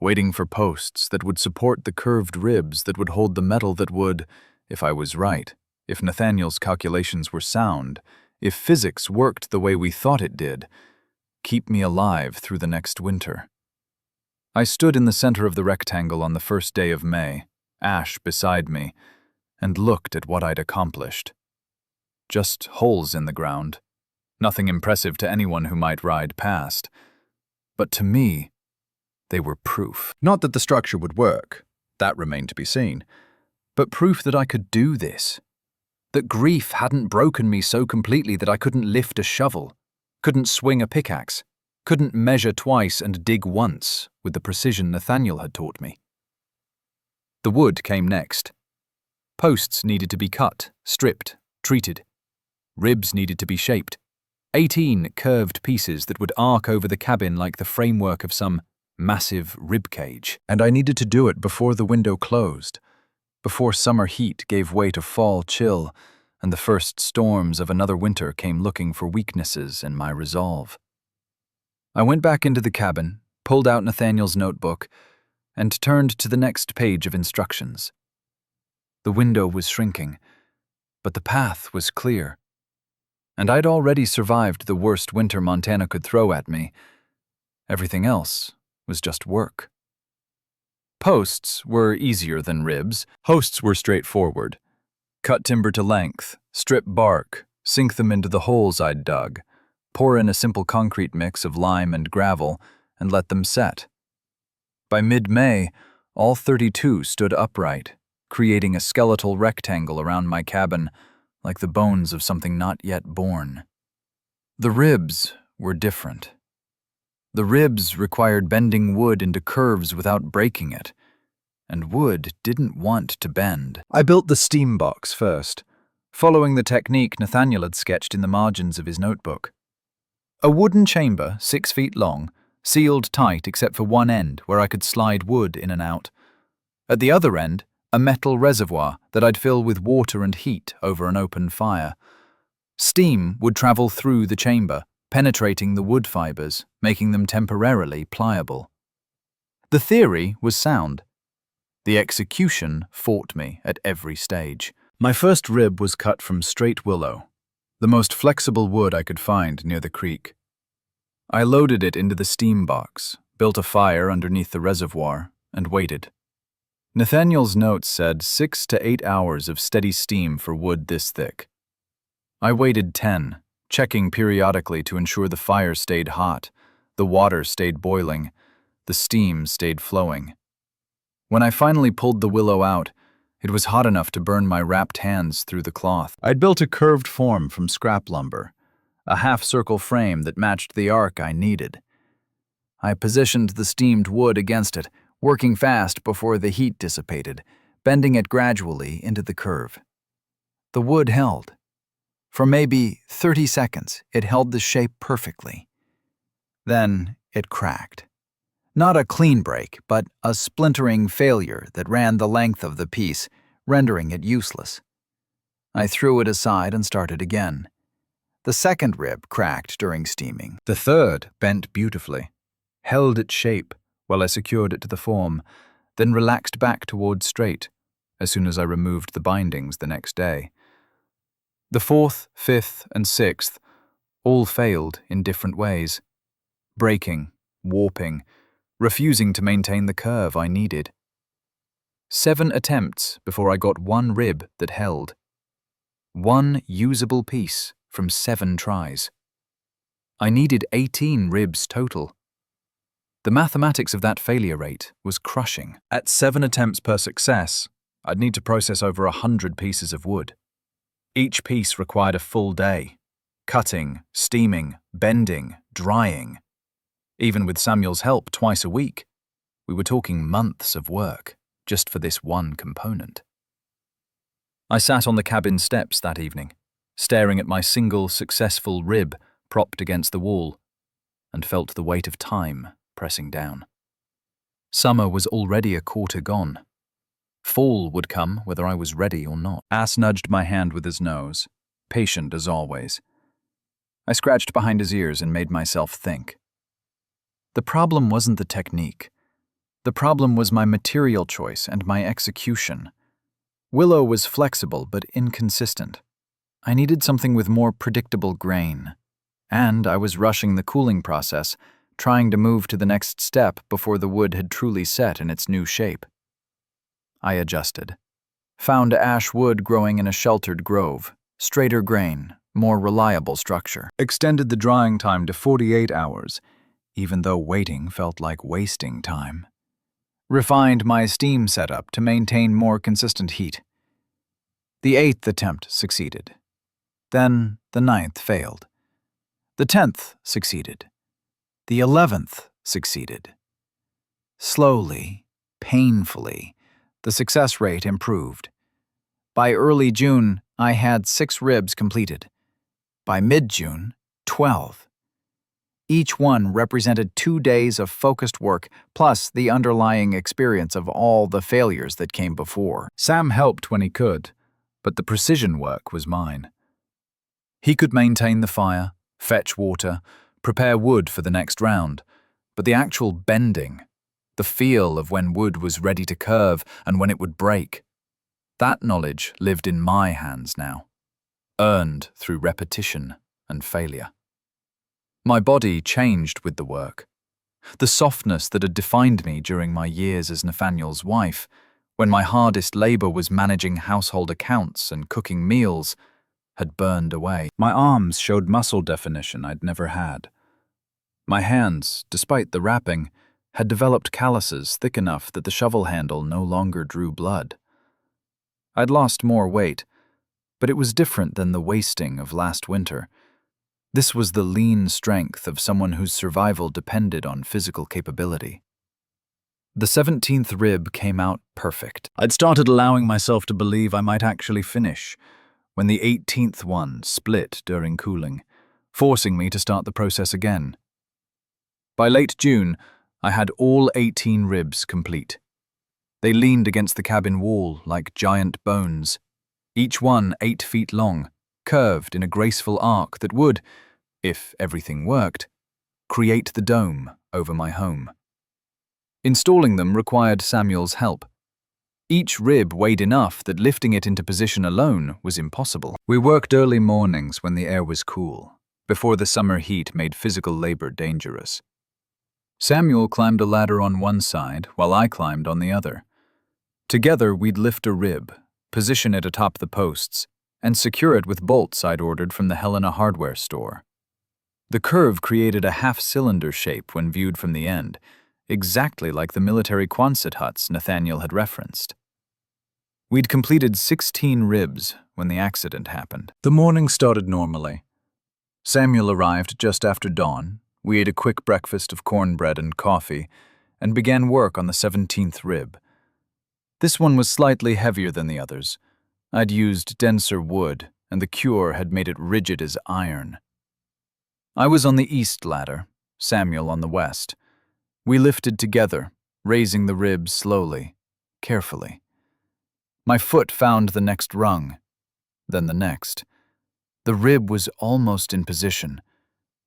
waiting for posts that would support the curved ribs that would hold the metal that would, if I was right, if Nathaniel's calculations were sound, if physics worked the way we thought it did, keep me alive through the next winter. I stood in the center of the rectangle on the first day of May, Ash beside me, and looked at what I'd accomplished. Just holes in the ground. Nothing impressive to anyone who might ride past. But to me, they were proof. Not that the structure would work, that remained to be seen, but proof that I could do this. That grief hadn't broken me so completely that I couldn't lift a shovel, couldn't swing a pickaxe, couldn't measure twice and dig once with the precision Nathaniel had taught me. The wood came next. Posts needed to be cut, stripped, treated. Ribs needed to be shaped. 18 curved pieces that would arc over the cabin like the framework of some massive rib cage. And I needed to do it before the window closed, before summer heat gave way to fall chill, and the first storms of another winter came looking for weaknesses in my resolve. I went back into the cabin, pulled out Nathaniel's notebook, and turned to the next page of instructions. The window was shrinking, but the path was clear. And I'd already survived the worst winter Montana could throw at me. Everything else was just work. Posts were easier than ribs. Hosts were straightforward. Cut timber to length, strip bark, sink them into the holes I'd dug, pour in a simple concrete mix of lime and gravel, and let them set. By mid-May, all 32 stood upright, creating a skeletal rectangle around my cabin, like the bones of something not yet born. The ribs were different. The ribs required bending wood into curves without breaking it, and wood didn't want to bend. I built the steam box first, following the technique Nathaniel had sketched in the margins of his notebook. A wooden chamber, 6 feet long, sealed tight except for one end where I could slide wood in and out. At the other end, a metal reservoir that I'd fill with water and heat over an open fire. Steam would travel through the chamber, penetrating the wood fibers, making them temporarily pliable. The theory was sound. The execution fought me at every stage. My first rib was cut from straight willow, the most flexible wood I could find near the creek. I loaded it into the steam box, built a fire underneath the reservoir, and waited. Nathaniel's notes said 6 to 8 hours of steady steam for wood this thick. I waited 10, checking periodically to ensure the fire stayed hot, the water stayed boiling, the steam stayed flowing. When I finally pulled the willow out, it was hot enough to burn my wrapped hands through the cloth. I'd built a curved form from scrap lumber, a half-circle frame that matched the arc I needed. I positioned the steamed wood against it, working fast before the heat dissipated, bending it gradually into the curve. The wood held. For maybe 30 seconds, it held the shape perfectly. Then it cracked. Not a clean break, but a splintering failure that ran the length of the piece, rendering it useless. I threw it aside and started again. The second rib cracked during steaming. The third bent beautifully, held its shape while I secured it to the form, then relaxed back towards straight as soon as I removed the bindings the next day. The fourth, fifth, and sixth all failed in different ways, breaking, warping, refusing to maintain the curve I needed. 7 attempts before I got one rib that held. One usable piece from 7 tries. I needed 18 ribs total. The mathematics of that failure rate was crushing. At 7 attempts per success, I'd need to process over 100 pieces of wood. Each piece required a full day. Cutting, steaming, bending, drying. Even with Samuel's help twice a week, we were talking months of work just for this one component. I sat on the cabin steps that evening, staring at my single successful rib propped against the wall, and felt the weight of time pressing down. Summer was already a quarter gone. Fall would come whether I was ready or not. Ass nudged my hand with his nose, patient as always. I scratched behind his ears and made myself think. The problem wasn't the technique. The problem was my material choice and my execution. Willow was flexible but inconsistent. I needed something with more predictable grain. And I was rushing the cooling process, trying to move to the next step before the wood had truly set in its new shape. I adjusted. Found ash wood growing in a sheltered grove, straighter grain, more reliable structure. Extended the drying time to 48 hours, even though waiting felt like wasting time. Refined my steam setup to maintain more consistent heat. The 8th attempt succeeded. Then the 9th failed. The 10th succeeded. The 11th succeeded. Slowly, painfully, the success rate improved. By early June, I had 6 ribs completed. By mid-June, 12. Each one represented 2 days of focused work, plus the underlying experience of all the failures that came before. Sam helped when he could, but the precision work was mine. He could maintain the fire, fetch water, prepare wood for the next round, but the actual bending, the feel of when wood was ready to curve and when it would break, that knowledge lived in my hands now, earned through repetition and failure. My body changed with the work. The softness that had defined me during my years as Nathaniel's wife, when my hardest labor was managing household accounts and cooking meals, had burned away. My arms showed muscle definition I'd never had. My hands, despite the wrapping, had developed calluses thick enough that the shovel handle no longer drew blood. I'd lost more weight, but it was different than the wasting of last winter. This was the lean strength of someone whose survival depended on physical capability. The 17th rib came out perfect. I'd started allowing myself to believe I might actually finish, when the 18th one split during cooling, forcing me to start the process again. By late June, I had all 18 ribs complete. They leaned against the cabin wall like giant bones, each one 8 feet long, curved in a graceful arc that would, if everything worked, create the dome over my home. Installing them required Samuel's help. Each rib weighed enough that lifting it into position alone was impossible. We worked early mornings when the air was cool, before the summer heat made physical labor dangerous. Samuel climbed a ladder on one side while I climbed on the other. Together we'd lift a rib, position it atop the posts, and secure it with bolts I'd ordered from the Helena hardware store. The curve created a half-cylinder shape when viewed from the end, exactly like the military Quonset huts Nathaniel had referenced. We'd completed 16 ribs when the accident happened. The morning started normally. Samuel arrived just after dawn. We ate a quick breakfast of cornbread and coffee, and began work on the 17th rib. This one was slightly heavier than the others. I'd used denser wood, and the cure had made it rigid as iron. I was on the east ladder, Samuel on the west. We lifted together, raising the ribs slowly, carefully. My foot found the next rung, then the next. The rib was almost in position,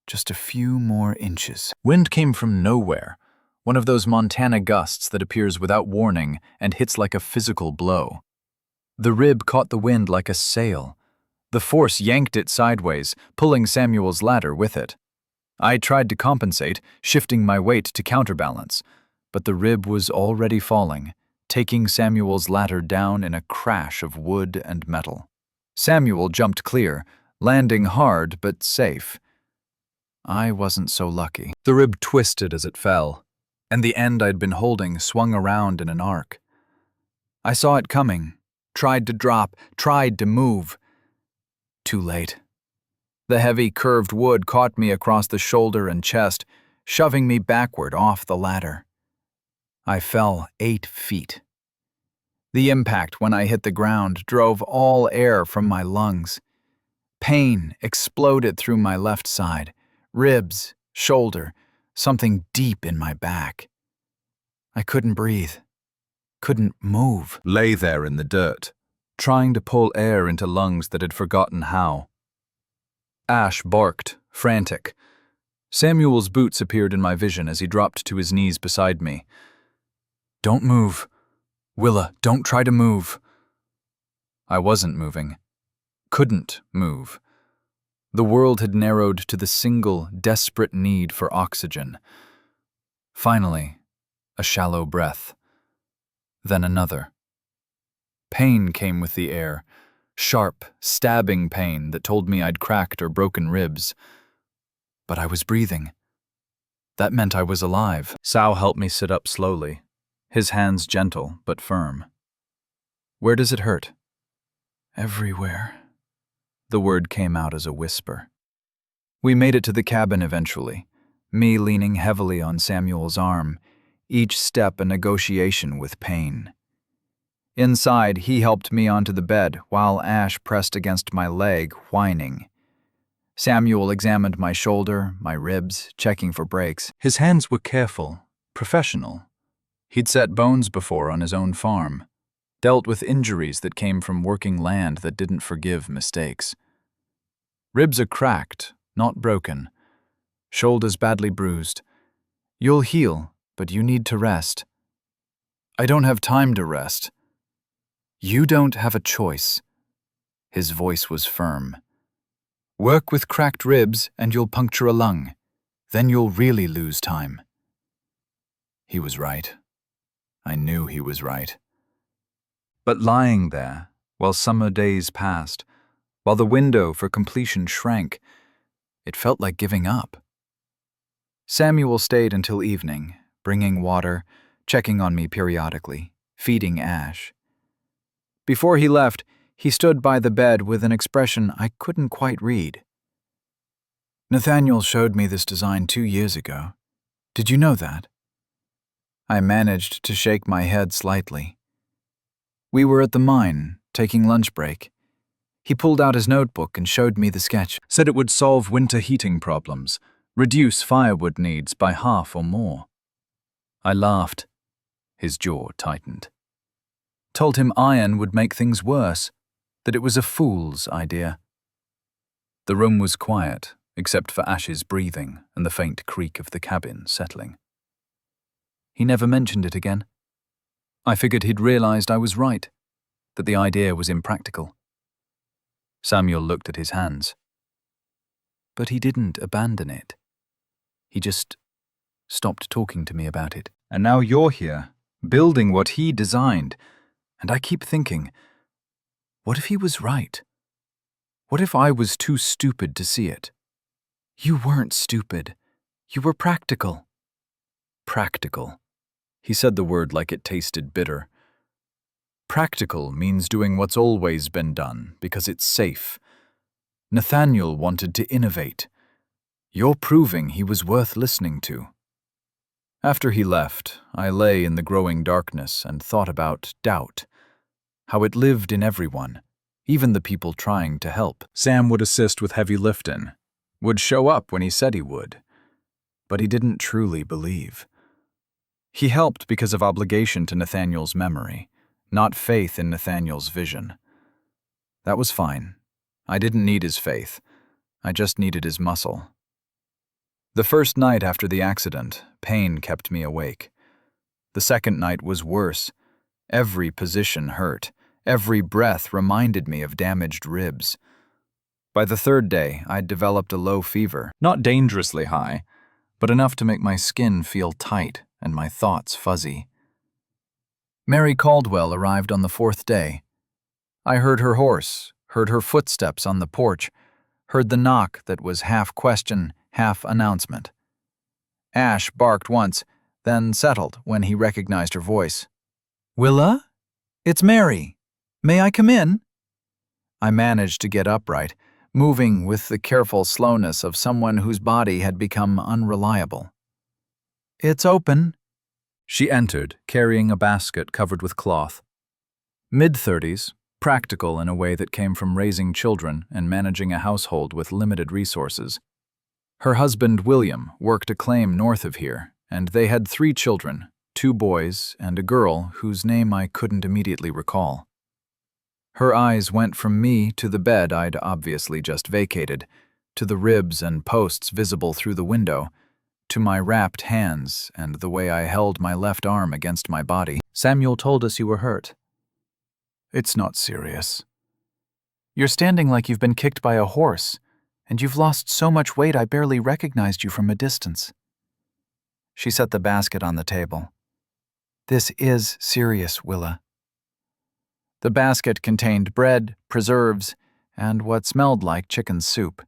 just a few more inches. Wind came from nowhere, one of those Montana gusts that appears without warning and hits like a physical blow. The rib caught the wind like a sail. The force yanked it sideways, pulling Samuel's ladder with it. I tried to compensate, shifting my weight to counterbalance, but the rib was already falling, taking Samuel's ladder down in a crash of wood and metal. Samuel jumped clear, landing hard but safe. I wasn't so lucky. The rib twisted as it fell, and the end I'd been holding swung around in an arc. I saw it coming, tried to drop, tried to move. Too late. The heavy, curved wood caught me across the shoulder and chest, shoving me backward off the ladder. I fell 8 feet. The impact when I hit the ground drove all air from my lungs. Pain exploded through my left side, ribs, shoulder, something deep in my back. I couldn't breathe, couldn't move. Lay there in the dirt, trying to pull air into lungs that had forgotten how. Ash barked frantic. Samuel's boots appeared in my vision as he dropped to his knees beside me. "Don't move. Willa, don't try to move." I wasn't moving. Couldn't move. The world had narrowed to the single, desperate need for oxygen. Finally, a shallow breath. Then another. Pain came with the air. Sharp, stabbing pain that told me I'd cracked or broken ribs. But I was breathing. That meant I was alive. Sal helped me sit up slowly, his hands gentle but firm. "Where does it hurt?" "Everywhere." The word came out as a whisper. We made it to the cabin eventually, me leaning heavily on Samuel's arm, each step a negotiation with pain. Inside, he helped me onto the bed while Ash pressed against my leg, whining. Samuel examined my shoulder, my ribs, checking for breaks. His hands were careful, professional. He'd set bones before on his own farm, dealt with injuries that came from working land that didn't forgive mistakes. "Ribs are cracked, not broken. Shoulders badly bruised. You'll heal, but you need to rest." "I don't have time to rest." "You don't have a choice." His voice was firm. "Work with cracked ribs and you'll puncture a lung. Then you'll really lose time." He was right. I knew he was right. But lying there, while summer days passed, while the window for completion shrank, it felt like giving up. Samuel stayed until evening, bringing water, checking on me periodically, feeding Ash. Before he left, he stood by the bed with an expression I couldn't quite read. "Nathaniel showed me this design 2 years ago. Did you know that?" I managed to shake my head slightly. "We were at the mine, taking lunch break. He pulled out his notebook and showed me the sketch. Said it would solve winter heating problems, reduce firewood needs by half or more." I laughed. His jaw tightened. Told him iron would make things worse, that it was a fool's idea. The room was quiet, except for Ash's breathing and the faint creak of the cabin settling. He never mentioned it again. I figured he'd realized I was right, that the idea was impractical. Samuel looked at his hands. But he didn't abandon it. He just stopped talking to me about it. And now you're here, building what he designed. And I keep thinking, what if he was right? What if I was too stupid to see it? "You weren't stupid. You were practical." Practical. He said the word like it tasted bitter. Practical means doing what's always been done because it's safe. Nathaniel wanted to innovate. You're proving he was worth listening to. After he left, I lay in the growing darkness and thought about doubt. How it lived in everyone, even the people trying to help. Sam would assist with heavy lifting, would show up when he said he would. But he didn't truly believe. He helped because of obligation to Nathaniel's memory, not faith in Nathaniel's vision. That was fine. I didn't need his faith. I just needed his muscle. The first night after the accident, pain kept me awake. The second night was worse. Every position hurt. Every breath reminded me of damaged ribs. By the third day, I'd developed a low fever. Not dangerously high, but enough to make my skin feel tight and my thoughts fuzzy. Mary Caldwell arrived on the fourth day. I heard her horse, heard her footsteps on the porch, heard the knock that was half question, half announcement. Ash barked once, then settled when he recognized her voice. "Willa? It's Mary. May I come in?" I managed to get upright, moving with the careful slowness of someone whose body had become unreliable. "It's open." She entered, carrying a basket covered with cloth. Mid-30s, practical in a way that came from raising children and managing a household with limited resources. Her husband, William, worked a claim north of here, and they had 3 children, 2 boys and a girl whose name I couldn't immediately recall. Her eyes went from me to the bed I'd obviously just vacated, to the ribs and posts visible through the window, to my wrapped hands and the way I held my left arm against my body. "Samuel told us you were hurt." "It's not serious." "You're standing like you've been kicked by a horse, and you've lost so much weight I barely recognized you from a distance." She set the basket on the table. "This is serious, Willa." The basket contained bread, preserves, and what smelled like chicken soup.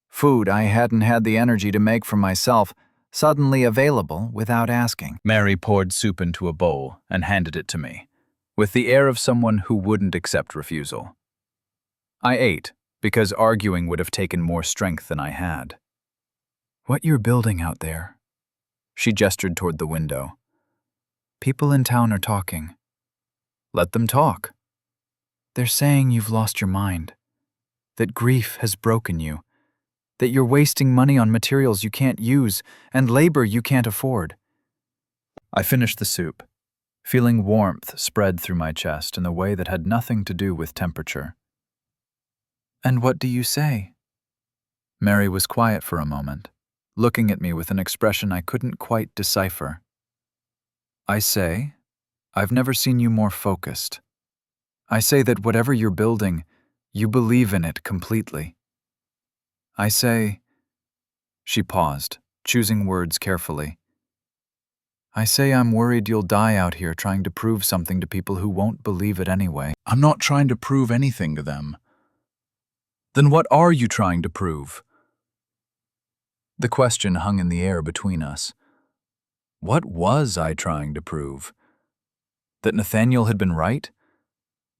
Food I hadn't had the energy to make for myself, suddenly available without asking. Mary poured soup into a bowl and handed it to me, with the air of someone who wouldn't accept refusal. I ate, because arguing would have taken more strength than I had. "What you're building out there?" She gestured toward the window. "People in town are talking." "Let them talk." "They're saying you've lost your mind, that grief has broken you, that you're wasting money on materials you can't use and labor you can't afford." I finished the soup, feeling warmth spread through my chest in a way that had nothing to do with temperature. "And what do you say?" Mary was quiet for a moment, looking at me with an expression I couldn't quite decipher. "I say, I've never seen you more focused. I say that whatever you're building, you believe in it completely. I say..." She paused, choosing words carefully. "I say I'm worried you'll die out here trying to prove something to people who won't believe it anyway." "I'm not trying to prove anything to them." "Then what are you trying to prove?" The question hung in the air between us. What was I trying to prove? That Nathaniel had been right?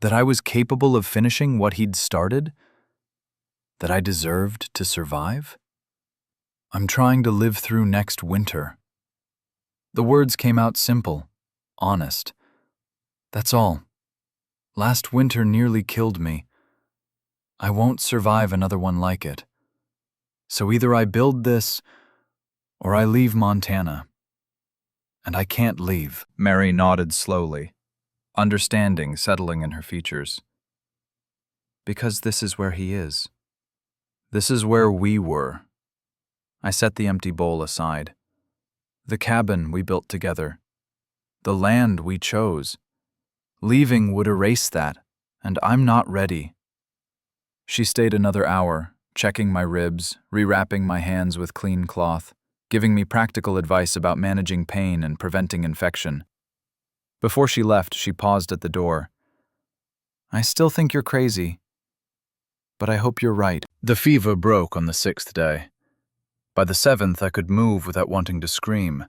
That I was capable of finishing what he'd started? That I deserved to survive? "I'm trying to live through next winter." The words came out simple, honest. That's all. Last winter nearly killed me. I won't survive another one like it. So either I build this, or I leave Montana. And I can't leave. Mary nodded slowly, understanding settling in her features. "Because this is where he is. This is where we were." I set the empty bowl aside. "The cabin we built together. The land we chose. Leaving would erase that, and I'm not ready." She stayed another hour, checking my ribs, rewrapping my hands with clean cloth, giving me practical advice about managing pain and preventing infection. Before she left, she paused at the door. "I still think you're crazy, but I hope you're right." The fever broke on the 6th day. By the 7th, I could move without wanting to scream.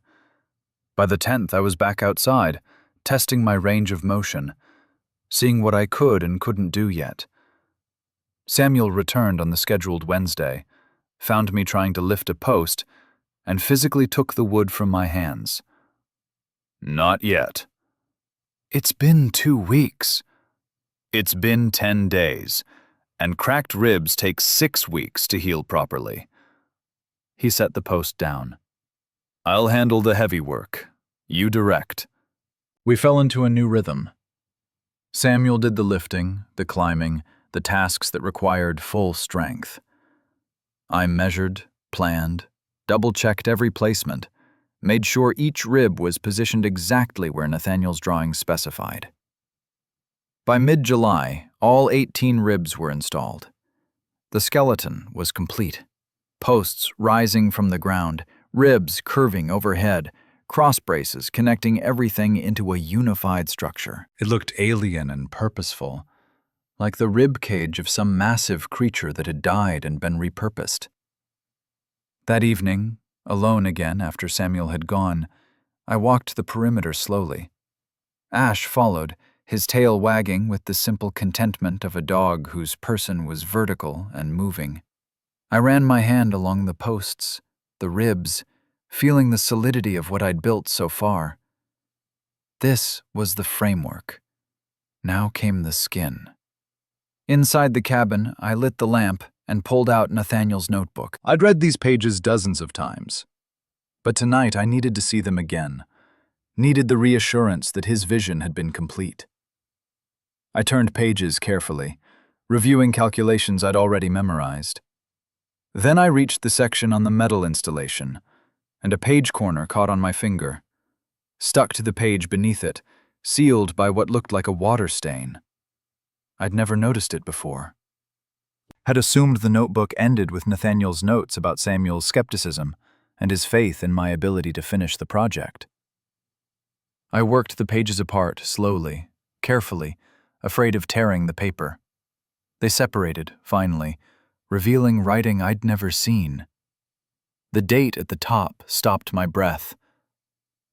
By the 10th, I was back outside, testing my range of motion, seeing what I could and couldn't do yet. Samuel returned on the scheduled Wednesday, found me trying to lift a post, and physically took the wood from my hands. "Not yet." "It's been 2 weeks." "It's been 10 days, and cracked ribs take 6 weeks to heal properly." He set the post down. "I'll handle the heavy work. You direct." We fell into a new rhythm. Samuel did the lifting, the climbing, the tasks that required full strength. I measured, planned, double-checked every placement, made sure each rib was positioned exactly where Nathaniel's drawing specified. By mid-July, all 18 ribs were installed. The skeleton was complete. Posts rising from the ground, ribs curving overhead, cross braces connecting everything into a unified structure. It looked alien and purposeful, like the rib cage of some massive creature that had died and been repurposed. That evening, alone again after Samuel had gone, I walked the perimeter slowly. Ash followed, his tail wagging with the simple contentment of a dog whose person was vertical and moving. I ran my hand along the posts, the ribs, feeling the solidity of what I'd built so far. This was the framework. Now came the skin. Inside the cabin, I lit the lamp and pulled out Nathaniel's notebook. I'd read these pages dozens of times, but tonight I needed to see them again, needed the reassurance that his vision had been complete. I turned pages carefully, reviewing calculations I'd already memorized. Then I reached the section on the metal installation, and a page corner caught on my finger, stuck to the page beneath it, sealed by what looked like a water stain. I'd never noticed it before. Had assumed the notebook ended with Nathaniel's notes about Samuel's skepticism and his faith in my ability to finish the project. I worked the pages apart, slowly, carefully, afraid of tearing the paper. They separated, finally, revealing writing I'd never seen. The date at the top stopped my breath.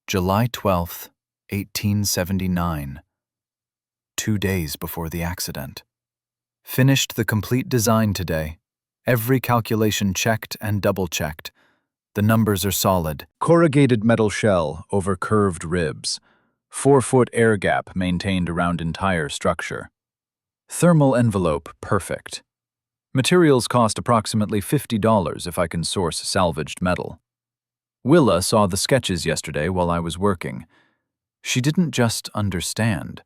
July 12th, 1879. 2 days before the accident. Finished the complete design today. Every calculation checked and double-checked. The numbers are solid. Corrugated metal shell over curved ribs. 4-foot air gap maintained around entire structure. Thermal envelope perfect. Materials cost approximately $50 if I can source salvaged metal. Willa saw the sketches yesterday while I was working. She didn't just understand.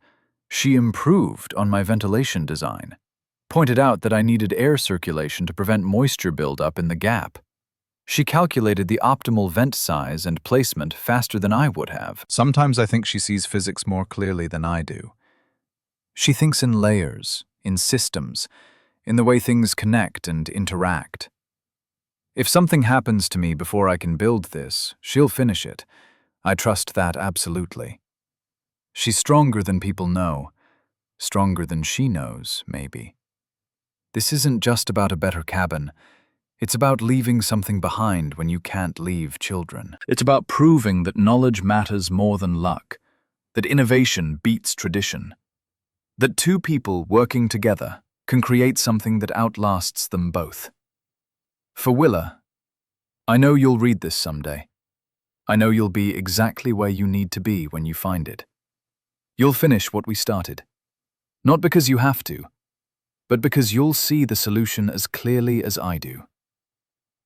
She improved on my ventilation design. Pointed out that I needed air circulation to prevent moisture buildup in the gap. She calculated the optimal vent size and placement faster than I would have. Sometimes I think she sees physics more clearly than I do. She thinks in layers, in systems, in the way things connect and interact. If something happens to me before I can build this, she'll finish it. I trust that absolutely. She's stronger than people know. Stronger than she knows, maybe. This isn't just about a better cabin. It's about leaving something behind when you can't leave children. It's about proving that knowledge matters more than luck, that innovation beats tradition, that two people working together can create something that outlasts them both. For Willa, I know you'll read this someday. I know you'll be exactly where you need to be when you find it. You'll finish what we started. Not because you have to, but because you'll see the solution as clearly as I do.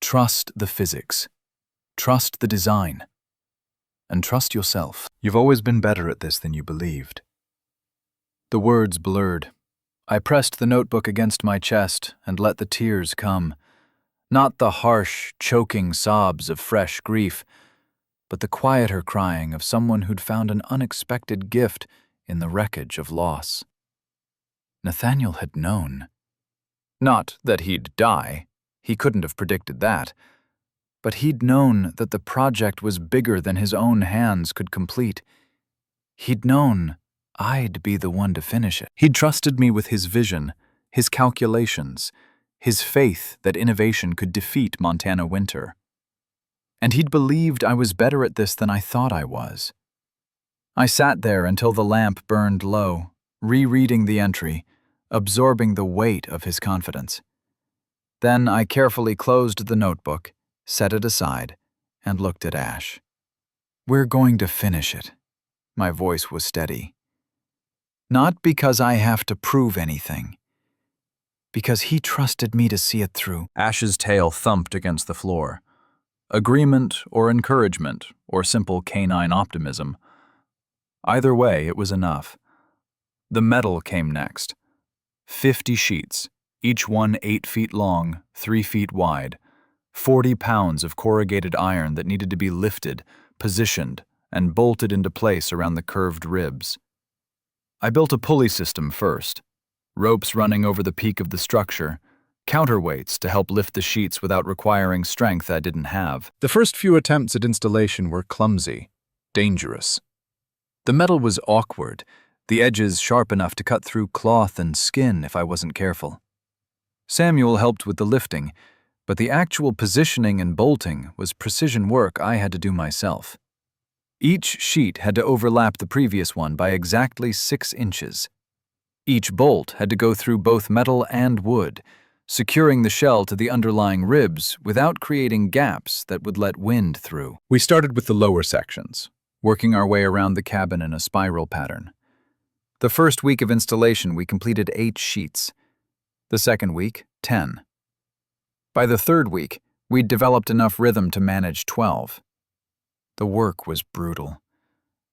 Trust the physics. Trust the design. And trust yourself. You've always been better at this than you believed. The words blurred. I pressed the notebook against my chest and let the tears come. Not the harsh, choking sobs of fresh grief, but the quieter crying of someone who'd found an unexpected gift in the wreckage of loss. Nathaniel had known. Not that he'd die. He couldn't have predicted that. But he'd known that the project was bigger than his own hands could complete. He'd known I'd be the one to finish it. He'd trusted me with his vision, his calculations, his faith that innovation could defeat Montana winter. And he'd believed I was better at this than I thought I was. I sat there until the lamp burned low, rereading the entry, absorbing the weight of his confidence. Then I carefully closed the notebook, set it aside, and looked at Ash. We're going to finish it. My voice was steady. Not because I have to prove anything. Because he trusted me to see it through. Ash's tail thumped against the floor. Agreement or encouragement or simple canine optimism. Either way, it was enough. The metal came next. 50 sheets, each one 8 feet long, 3 feet wide. 40 pounds of corrugated iron that needed to be lifted, positioned, and bolted into place around the curved ribs. I built a pulley system first. Ropes running over the peak of the structure, counterweights to help lift the sheets without requiring strength I didn't have. The first few attempts at installation were clumsy, dangerous. The metal was awkward, the edges sharp enough to cut through cloth and skin if I wasn't careful. Samuel helped with the lifting, but the actual positioning and bolting was precision work I had to do myself. Each sheet had to overlap the previous one by exactly 6 inches. Each bolt had to go through both metal and wood, securing the shell to the underlying ribs without creating gaps that would let wind through. We started with the lower sections, working our way around the cabin in a spiral pattern. The first week of installation, we completed 8 sheets. The second week, 10. By the third week, we'd developed enough rhythm to manage 12. The work was brutal.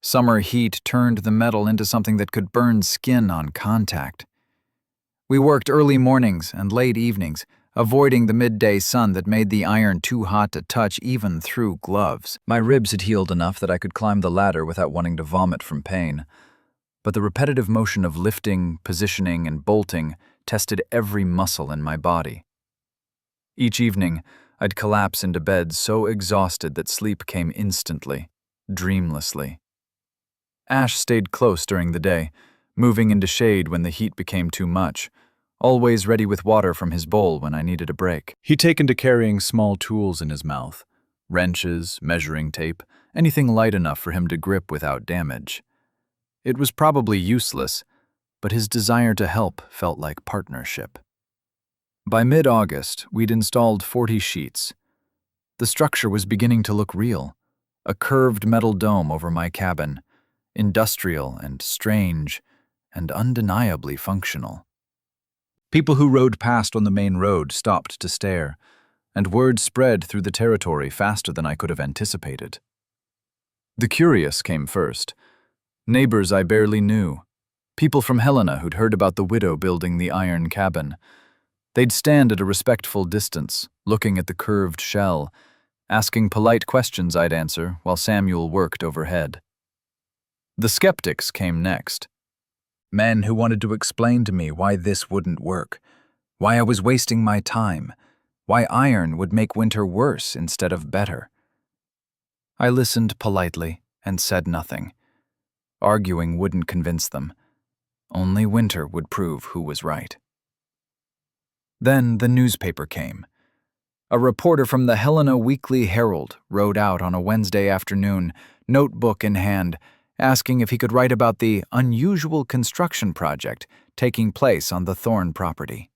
Summer heat turned the metal into something that could burn skin on contact. We worked early mornings and late evenings, avoiding the midday sun that made the iron too hot to touch even through gloves. My ribs had healed enough that I could climb the ladder without wanting to vomit from pain. But the repetitive motion of lifting, positioning, and bolting tested every muscle in my body. Each evening, I'd collapse into bed so exhausted that sleep came instantly, dreamlessly. Ash stayed close during the day, moving into shade when the heat became too much, always ready with water from his bowl when I needed a break. He'd taken to carrying small tools in his mouth, wrenches, measuring tape, anything light enough for him to grip without damage. It was probably useless, but his desire to help felt like partnership. By mid-August, we'd installed 40 sheets. The structure was beginning to look real, a curved metal dome over my cabin, industrial and strange and undeniably functional. People who rode past on the main road stopped to stare, and word spread through the territory faster than I could have anticipated. The curious came first. Neighbors I barely knew. People from Helena who'd heard about the widow building the iron cabin. They'd stand at a respectful distance, looking at the curved shell, asking polite questions I'd answer while Samuel worked overhead. The skeptics came next. Men who wanted to explain to me why this wouldn't work, why I was wasting my time, why iron would make winter worse instead of better. I listened politely and said nothing. Arguing wouldn't convince them. Only winter would prove who was right. Then the newspaper came. A reporter from the Helena Weekly Herald rode out on a Wednesday afternoon, notebook in hand, asking if he could write about the unusual construction project taking place on the Thorne property.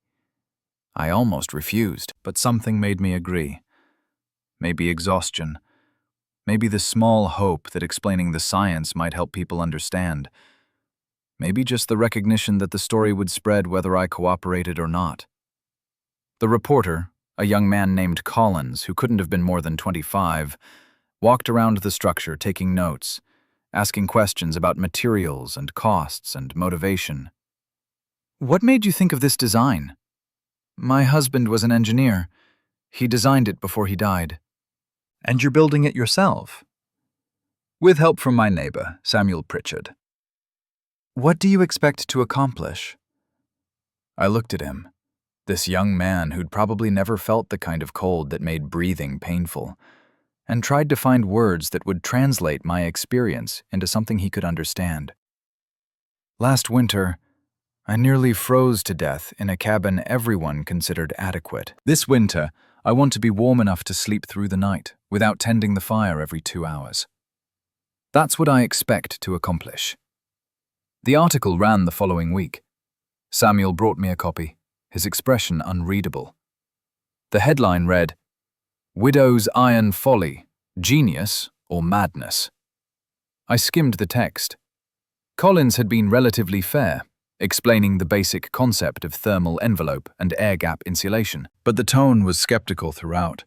I almost refused, but something made me agree. Maybe exhaustion. Maybe the small hope that explaining the science might help people understand. Maybe just the recognition that the story would spread whether I cooperated or not. The reporter, a young man named Collins who couldn't have been more than 25, walked around the structure taking notes, asking questions about materials and costs and motivation. "What made you think of this design?" "My husband was an engineer. He designed it before he died." "And you're building it yourself?" "With help from my neighbor, Samuel Pritchard." "What do you expect to accomplish?" I looked at him, this young man who'd probably never felt the kind of cold that made breathing painful, and tried to find words that would translate my experience into something he could understand. "Last winter, I nearly froze to death in a cabin everyone considered adequate. This winter, I want to be warm enough to sleep through the night without tending the fire every 2 hours. That's what I expect to accomplish." The article ran the following week. Samuel brought me a copy, his expression unreadable. The headline read, "Widow's Iron Folly, Genius or Madness?" I skimmed the text. Collins had been relatively fair, explaining the basic concept of thermal envelope and air gap insulation, but the tone was skeptical throughout,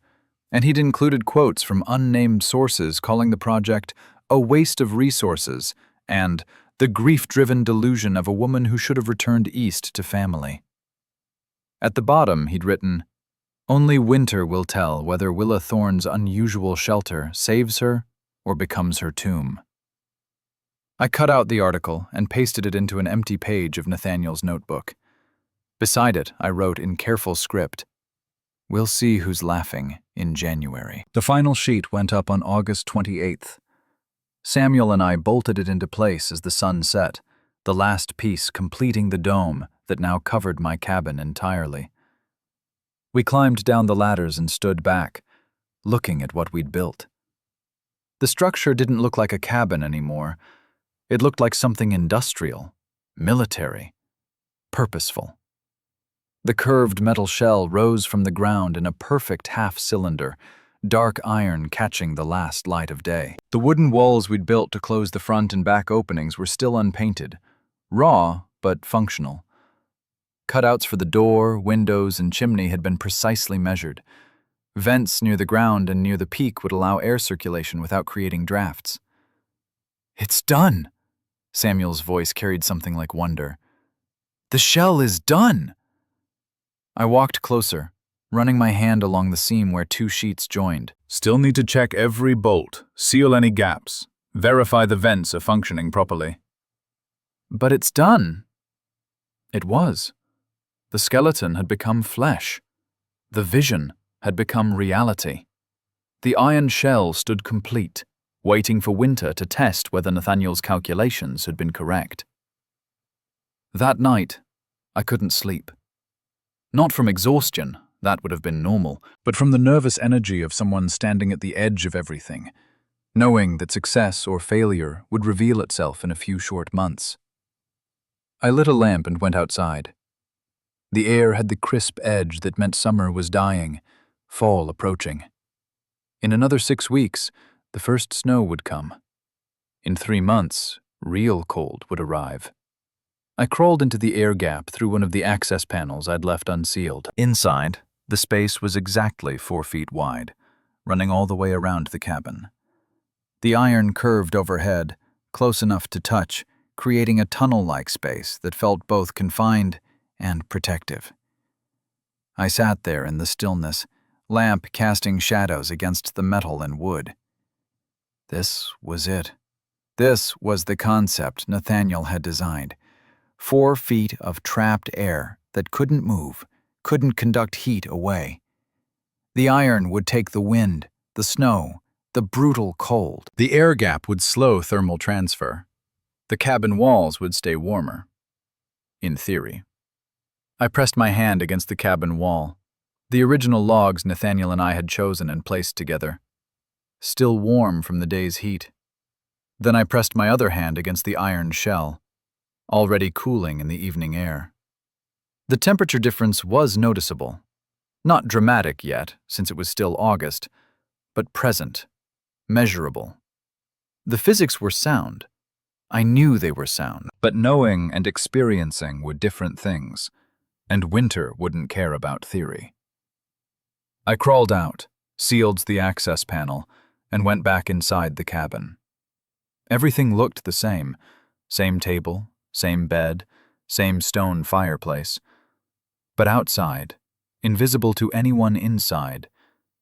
and he'd included quotes from unnamed sources calling the project a waste of resources and the grief-driven delusion of a woman who should have returned east to family. At the bottom, he'd written, "Only winter will tell whether Willa Thorne's unusual shelter saves her or becomes her tomb." I cut out the article and pasted it into an empty page of Nathaniel's notebook. Beside it, I wrote in careful script, "We'll see who's laughing in January." The final sheet went up on August 28th. Samuel and I bolted it into place as the sun set, the last piece completing the dome that now covered my cabin entirely. We climbed down the ladders and stood back, looking at what we'd built. The structure didn't look like a cabin anymore. It looked like something industrial, military, purposeful. The curved metal shell rose from the ground in a perfect half-cylinder, dark iron catching the last light of day. The wooden walls we'd built to close the front and back openings were still unpainted, raw but functional. Cutouts for the door, windows, and chimney had been precisely measured. Vents near the ground and near the peak would allow air circulation without creating drafts. "It's done!" Samuel's voice carried something like wonder. "The shell is done!" I walked closer, running my hand along the seam where two sheets joined. Still need to check every bolt, seal any gaps, verify the vents are functioning properly. But it's done. It was. The skeleton had become flesh. The vision had become reality. The iron shell stood complete, waiting for Winter to test whether Nathaniel's calculations had been correct. That night, I couldn't sleep. Not from exhaustion, that would have been normal, but from the nervous energy of someone standing at the edge of everything, knowing that success or failure would reveal itself in a few short months. I lit a lamp and went outside. The air had the crisp edge that meant summer was dying, fall approaching. In another 6 weeks, the first snow would come. In 3 months, real cold would arrive. I crawled into the air gap through one of the access panels I'd left unsealed. Inside, the space was exactly 4 feet wide, running all the way around the cabin. The iron curved overhead, close enough to touch, creating a tunnel-like space that felt both confined and protective. I sat there in the stillness, lamp casting shadows against the metal and wood. This was it. This was the concept Nathaniel had designed. 4 feet of trapped air that couldn't move, couldn't conduct heat away. The iron would take the wind, the snow, the brutal cold. The air gap would slow thermal transfer. The cabin walls would stay warmer. In theory. I pressed my hand against the cabin wall, the original logs Nathaniel and I had chosen and placed together, still warm from the day's heat. Then I pressed my other hand against the iron shell, already cooling in the evening air. The temperature difference was noticeable. Not dramatic yet, since it was still August, but present, measurable. The physics were sound. I knew they were sound. But knowing and experiencing were different things, and Winter wouldn't care about theory. I crawled out, sealed the access panel, and went back inside the cabin. Everything looked the same. Same table, same bed, same stone fireplace. But outside, invisible to anyone inside,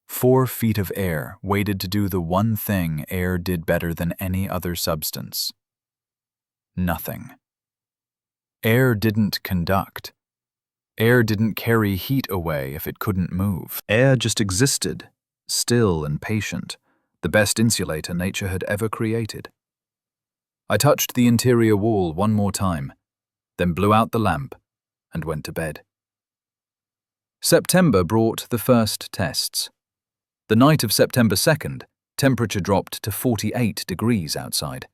4 feet of air waited to do the one thing air did better than any other substance. Nothing. Air didn't conduct. Air didn't carry heat away if it couldn't move. Air just existed, still and patient, the best insulator nature had ever created. I touched the interior wall one more time, then blew out the lamp and went to bed. September brought the first tests. The night of September 2nd, temperature dropped to 48 degrees outside.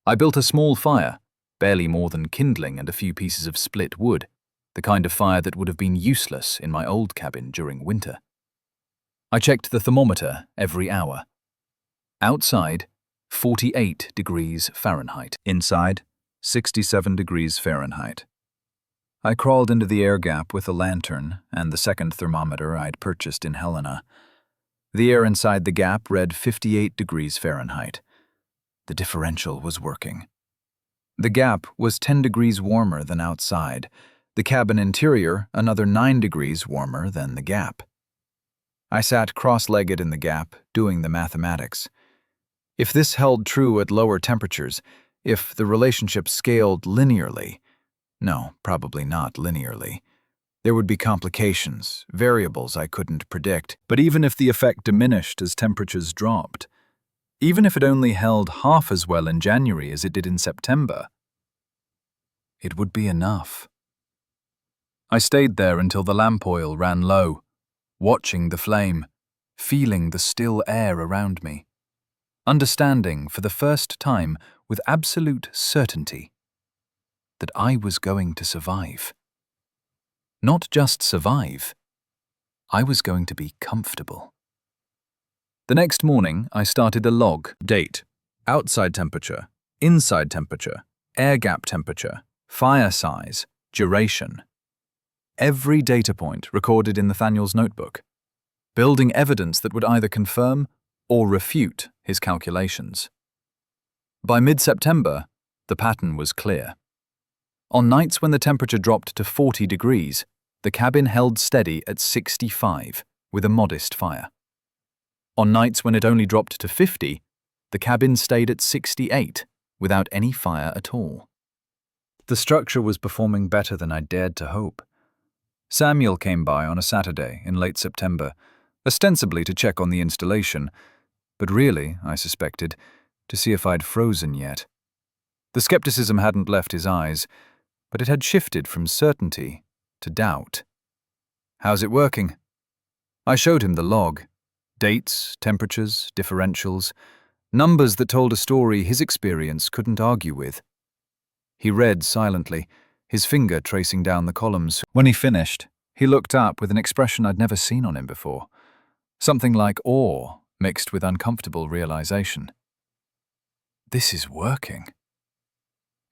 I built a small fire, barely more than kindling and a few pieces of split wood, the kind of fire that would have been useless in my old cabin during winter. I checked the thermometer every hour. Outside, 48 degrees Fahrenheit. Inside, 67 degrees Fahrenheit. I crawled into the air gap with a lantern and the second thermometer I'd purchased in Helena. The air inside the gap read 58 degrees Fahrenheit. The differential was working. The gap was 10 degrees warmer than outside. The cabin interior another 9 degrees warmer than the gap. I sat cross-legged in the gap, doing the mathematics. If this held true at lower temperatures, if the relationship scaled linearly, no, probably not linearly, there would be complications, variables I couldn't predict. But even if the effect diminished as temperatures dropped, even if it only held half as well in January as it did in September, it would be enough. I stayed there until the lamp oil ran low, watching the flame, feeling the still air around me, understanding for the first time with absolute certainty that I was going to survive. Not just survive, I was going to be comfortable. The next morning, I started a log. Date, outside temperature, inside temperature, air gap temperature, fire size, duration. Every data point recorded in Nathaniel's notebook, building evidence that would either confirm or refute his calculations. By mid-September, the pattern was clear. On nights when the temperature dropped to 40 degrees, The cabin held steady at 65, with a modest fire. On nights when it only dropped to 50, the cabin stayed at 68, without any fire at all. The structure was performing better than I dared to hope. Samuel came by on a Saturday in late September, ostensibly to check on the installation, but really, I suspected, to see if I'd frozen yet. The skepticism hadn't left his eyes, but it had shifted from certainty to doubt. "How's it working?" I showed him the log. Dates, temperatures, differentials, numbers that told a story his experience couldn't argue with. He read silently, his finger tracing down the columns. When he finished, he looked up with an expression I'd never seen on him before. Something like awe mixed with uncomfortable realization. "This is working."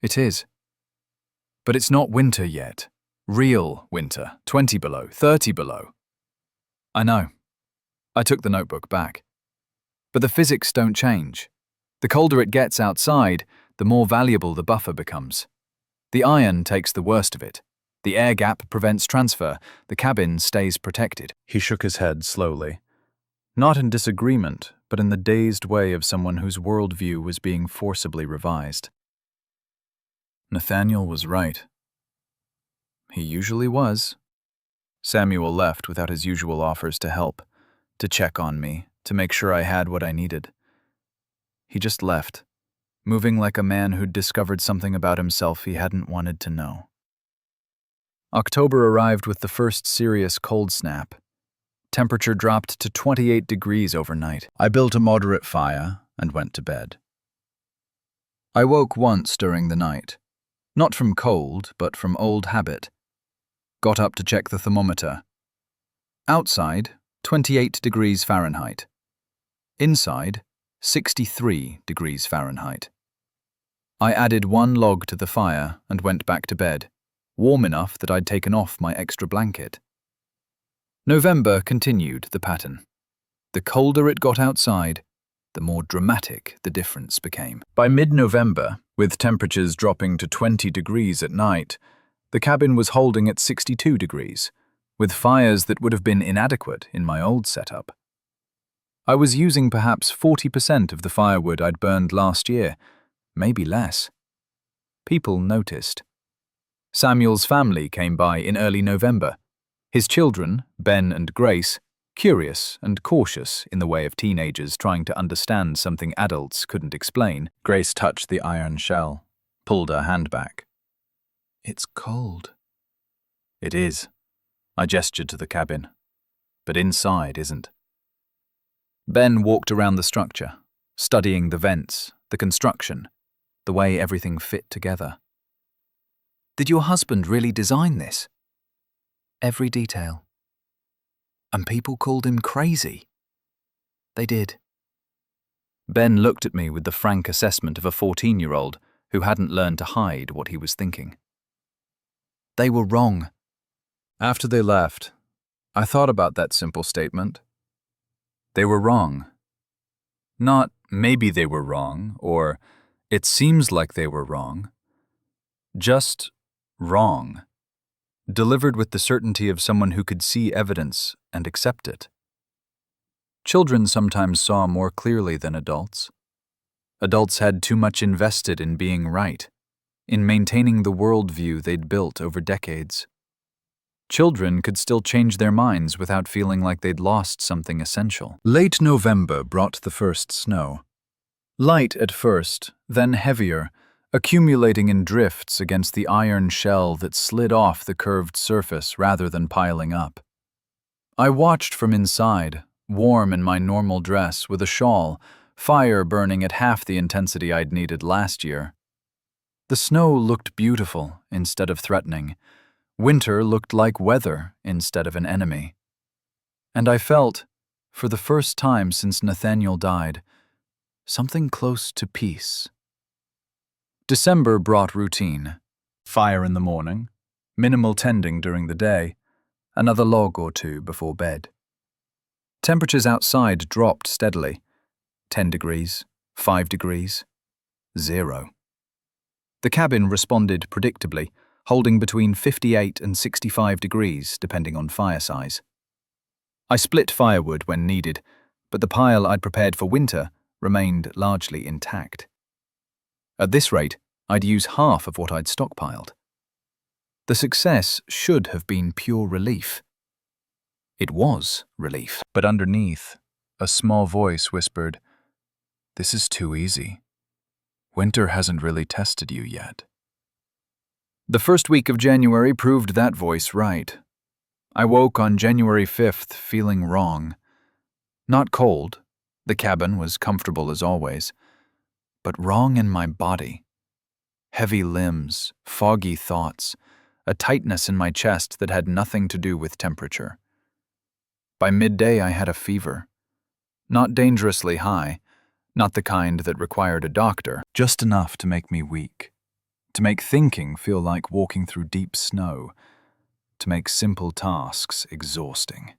"It is. But it's not winter yet. Real winter, 20 below, 30 below." "I know." I took the notebook back. "But the physics don't change. The colder it gets outside, the more valuable the buffer becomes. The iron takes the worst of it. The air gap prevents transfer. The cabin stays protected." He shook his head slowly. Not in disagreement, but in the dazed way of someone whose worldview was being forcibly revised. Nathaniel was right. He usually was. Samuel left without his usual offers to help, to check on me, to make sure I had what I needed. He just left, moving like a man who'd discovered something about himself he hadn't wanted to know. October arrived with the first serious cold snap. Temperature dropped to 28 degrees overnight. I built a moderate fire and went to bed. I woke once during the night, not from cold, but from old habit. Got up to check the thermometer. Outside, 28 degrees Fahrenheit. Inside, 63 degrees Fahrenheit. I added one log to the fire and went back to bed, warm enough that I'd taken off my extra blanket. November continued the pattern. The colder it got outside, the more dramatic the difference became. By mid-November, with temperatures dropping to 20 degrees at night, the cabin was holding at 62 degrees, with fires that would have been inadequate in my old setup. I was using perhaps 40% of the firewood I'd burned last year, maybe less. People noticed. Samuel's family came by in early November. His children, Ben and Grace, curious and cautious in the way of teenagers trying to understand something adults couldn't explain. Grace touched the iron shell, pulled her hand back. "It's cold." "It is." I gestured to the cabin. "But inside isn't." Ben walked around the structure, studying the vents, the construction, the way everything fit together. "Did your husband really design this?" "Every detail." "And people called him crazy?" "They did." Ben looked at me with the frank assessment of a 14-year-old who hadn't learned to hide what he was thinking. "They were wrong." After they left, I thought about that simple statement. They were wrong. Not maybe they were wrong, or it seems like they were wrong. Just wrong. Delivered with the certainty of someone who could see evidence and accept it. Children sometimes saw more clearly than adults. Adults had too much invested in being right, in maintaining the worldview they'd built over decades. Children could still change their minds without feeling like they'd lost something essential. Late November brought the first snow. Light at first, then heavier, accumulating in drifts against the iron shell that slid off the curved surface rather than piling up. I watched from inside, warm in my normal dress with a shawl, fire burning at half the intensity I'd needed last year. The snow looked beautiful instead of threatening. Winter looked like weather instead of an enemy. And I felt, for the first time since Nathaniel died, something close to peace. December brought routine. Fire in the morning, minimal tending during the day, another log or two before bed. Temperatures outside dropped steadily. 10 degrees, 5 degrees, 0. The cabin responded predictably, holding between 58 and 65 degrees depending on fire size. I split firewood when needed, but the pile I'd prepared for winter remained largely intact. At this rate, I'd use half of what I'd stockpiled. The success should have been pure relief. It was relief. But underneath, a small voice whispered, "This is too easy. Winter hasn't really tested you yet." The first week of January proved that voice right. I woke on January 5th feeling wrong. Not cold, the cabin was comfortable as always, but wrong in my body. Heavy limbs, foggy thoughts, a tightness in my chest that had nothing to do with temperature. By midday I had a fever. Not dangerously high, not the kind that required a doctor, just enough to make me weak. To make thinking feel like walking through deep snow, to make simple tasks exhausting.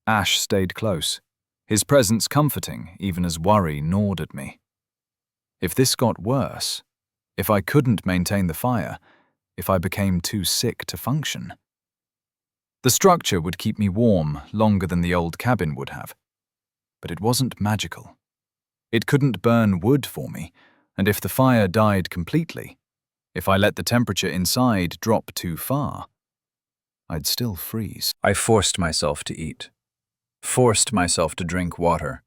Ash stayed close, his presence comforting even as worry gnawed at me. If this got worse, if I couldn't maintain the fire, if I became too sick to function. The structure would keep me warm longer than the old cabin would have, but it wasn't magical. It couldn't burn wood for me, and if the fire died completely, if I let the temperature inside drop too far, I'd still freeze. I forced myself to eat, forced myself to drink water,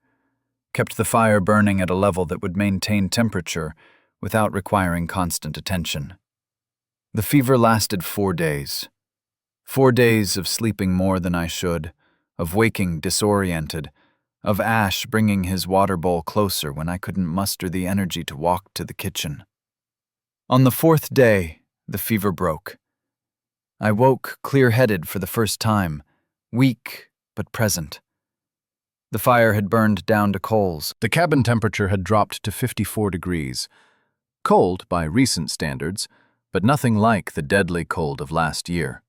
kept the fire burning at a level that would maintain temperature without requiring constant attention. The fever lasted 4 days. 4 days of sleeping more than I should, of waking disoriented, of Ash bringing his water bowl closer when I couldn't muster the energy to walk to the kitchen. On the 4th day, the fever broke. I woke clear-headed for the first time, weak but present. The fire had burned down to coals. The cabin temperature had dropped to 54 degrees. Cold by recent standards, but nothing like the deadly cold of last year.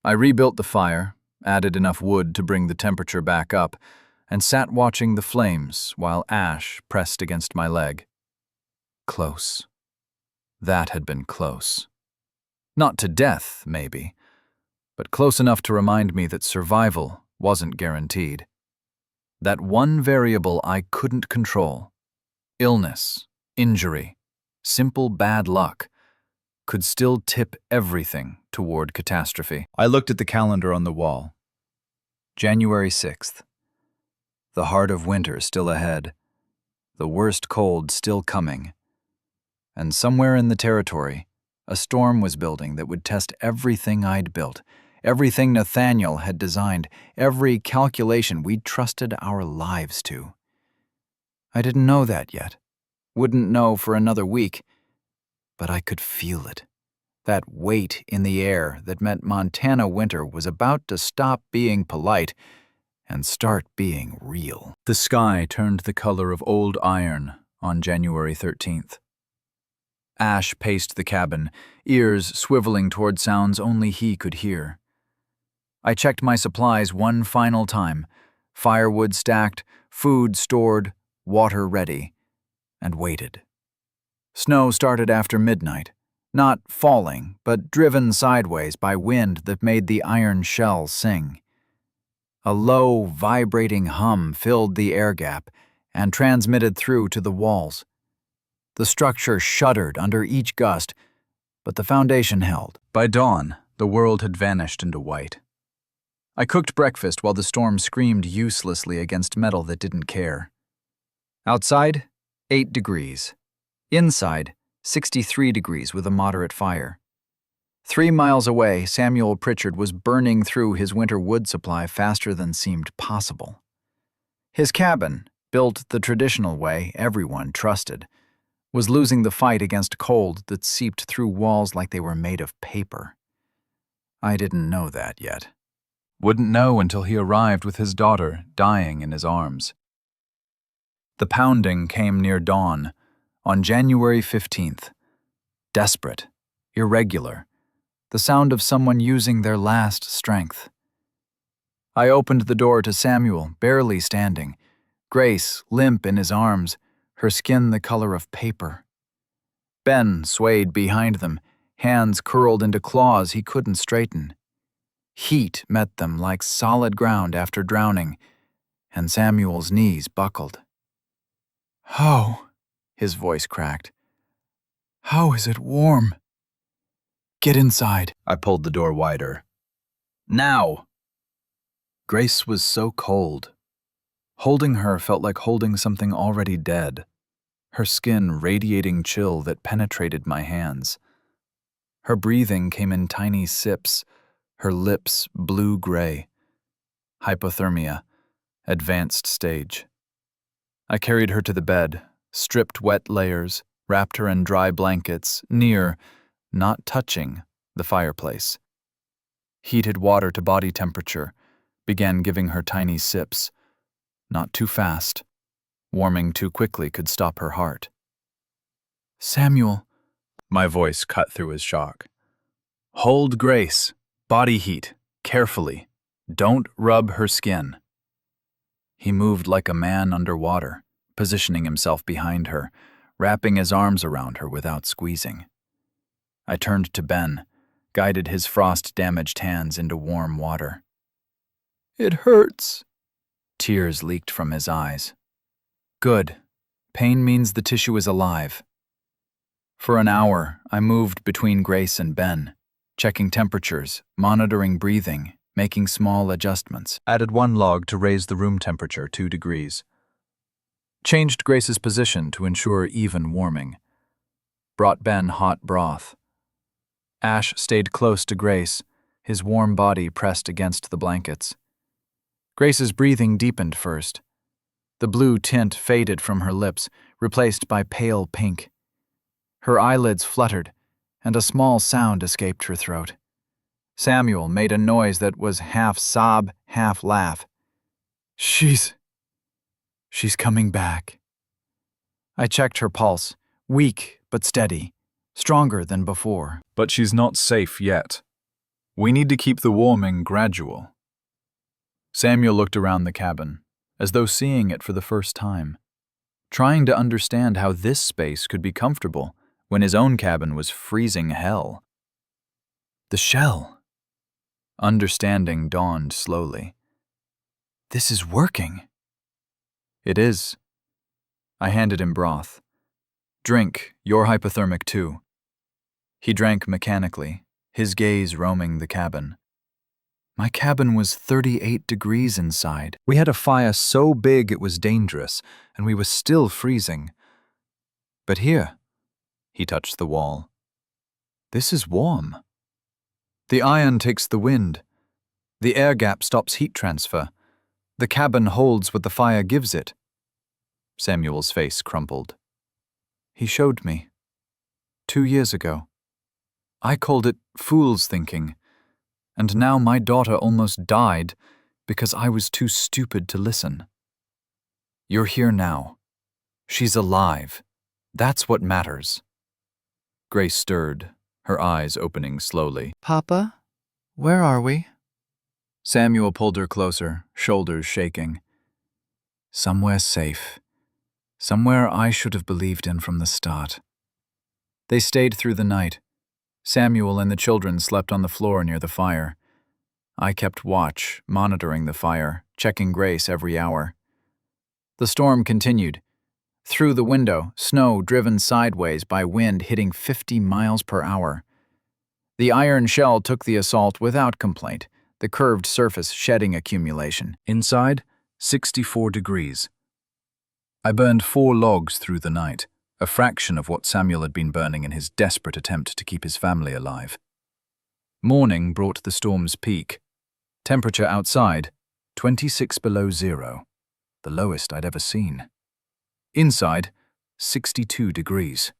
I rebuilt the fire, added enough wood to bring the temperature back up, and sat watching the flames while Ash pressed against my leg. Close. That had been close. Not to death, maybe, but close enough to remind me that survival wasn't guaranteed. That one variable I couldn't control, illness, injury, simple bad luck, could still tip everything toward catastrophe. I looked at the calendar on the wall. January 6th. The heart of winter still ahead, the worst cold still coming. And somewhere in the territory, a storm was building that would test everything I'd built, everything Nathaniel had designed, every calculation we'd trusted our lives to. I didn't know that yet, wouldn't know for another week, but I could feel it. That weight in the air that meant Montana winter was about to stop being polite and start being real. The sky turned the color of old iron on January 13th. Ash paced the cabin, ears swiveling toward sounds only he could hear. I checked my supplies one final time, firewood stacked, food stored, water ready, and waited. Snow started after midnight, not falling, but driven sideways by wind that made the iron shell sing. A low, vibrating hum filled the air gap and transmitted through to the walls. The structure shuddered under each gust, but the foundation held. By dawn, the world had vanished into white. I cooked breakfast while the storm screamed uselessly against metal that didn't care. Outside, 8 degrees. Inside, 63 degrees with a moderate fire. 3 miles away, Samuel Pritchard was burning through his winter wood supply faster than seemed possible. His cabin, built the traditional way everyone trusted, was losing the fight against cold that seeped through walls like they were made of paper. I didn't know that yet. Wouldn't know until he arrived with his daughter dying in his arms. The pounding came near dawn, on January 15th. Desperate, irregular, the sound of someone using their last strength. I opened the door to Samuel, barely standing, Grace limp in his arms, her skin the color of paper. Ben swayed behind them, hands curled into claws he couldn't straighten. Heat met them like solid ground after drowning, and Samuel's knees buckled. "How?" his voice cracked. "How is it warm?" "Get inside." I pulled the door wider. "Now!" Grace was so cold. Holding her felt like holding something already dead, her skin radiating chill that penetrated my hands. Her breathing came in tiny sips, her lips blue-gray. Hypothermia, advanced stage. I carried her to the bed, stripped wet layers, wrapped her in dry blankets, near, not touching, the fireplace. Heated water to body temperature, began giving her tiny sips. Not too fast. Warming too quickly could stop her heart. "Samuel," my voice cut through his shock. "Hold Grace. Body heat. Carefully. Don't rub her skin." He moved like a man underwater, positioning himself behind her, wrapping his arms around her without squeezing. I turned to Ben, guided his frost-damaged hands into warm water. "It hurts." Tears leaked from his eyes. "Good. Pain means the tissue is alive." For an hour, I moved between Grace and Ben, checking temperatures, monitoring breathing, making small adjustments. Added one log to raise the room temperature 2 degrees. Changed Grace's position to ensure even warming. Brought Ben hot broth. Ash stayed close to Grace, his warm body pressed against the blankets. Grace's breathing deepened first. The blue tint faded from her lips, replaced by pale pink. Her eyelids fluttered, and a small sound escaped her throat. Samuel made a noise that was half sob, half laugh. She's coming back." I checked her pulse, weak but steady, stronger than before. "But she's not safe yet. We need to keep the warming gradual." Samuel looked around the cabin, as though seeing it for the first time, trying to understand how this space could be comfortable when his own cabin was freezing hell. The shell. Understanding dawned slowly. "This is working." "It is." I handed him broth. "Drink, you're hypothermic too." He drank mechanically, his gaze roaming the cabin. My cabin was 38 degrees inside. We had a fire so big it was dangerous, and we were still freezing. But here, he touched the wall. This is warm. The iron takes the wind. The air gap stops heat transfer. The cabin holds what the fire gives it. Samuel's face crumpled. He showed me. 2 years ago. I called it fool's thinking. And now my daughter almost died because I was too stupid to listen. You're here now. She's alive. That's what matters. Grace stirred, her eyes opening slowly. "Papa, where are we?" Samuel pulled her closer, shoulders shaking. Somewhere safe. Somewhere I should have believed in from the start. They stayed through the night. Samuel and the children slept on the floor near the fire. I kept watch, monitoring the fire, checking Grace every hour. The storm continued. Through the window, snow driven sideways by wind hitting 50 miles per hour. The iron shell took the assault without complaint, the curved surface shedding accumulation. Inside, 64 degrees. I burned 4 logs through the night, a fraction of what Samuel had been burning in his desperate attempt to keep his family alive. Morning brought the storm's peak. Temperature outside, 26 below zero, the lowest I'd ever seen. Inside, 62 degrees.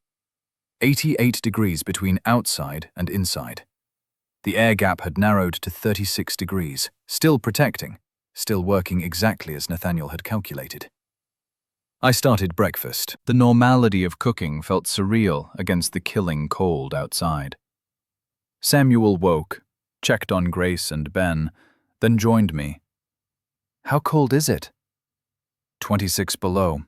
88 degrees between outside and inside. The air gap had narrowed to 36 degrees, still protecting, still working exactly as Nathaniel had calculated. I started breakfast. The normality of cooking felt surreal against the killing cold outside. Samuel woke, checked on Grace and Ben, then joined me. How cold is it? 26 below.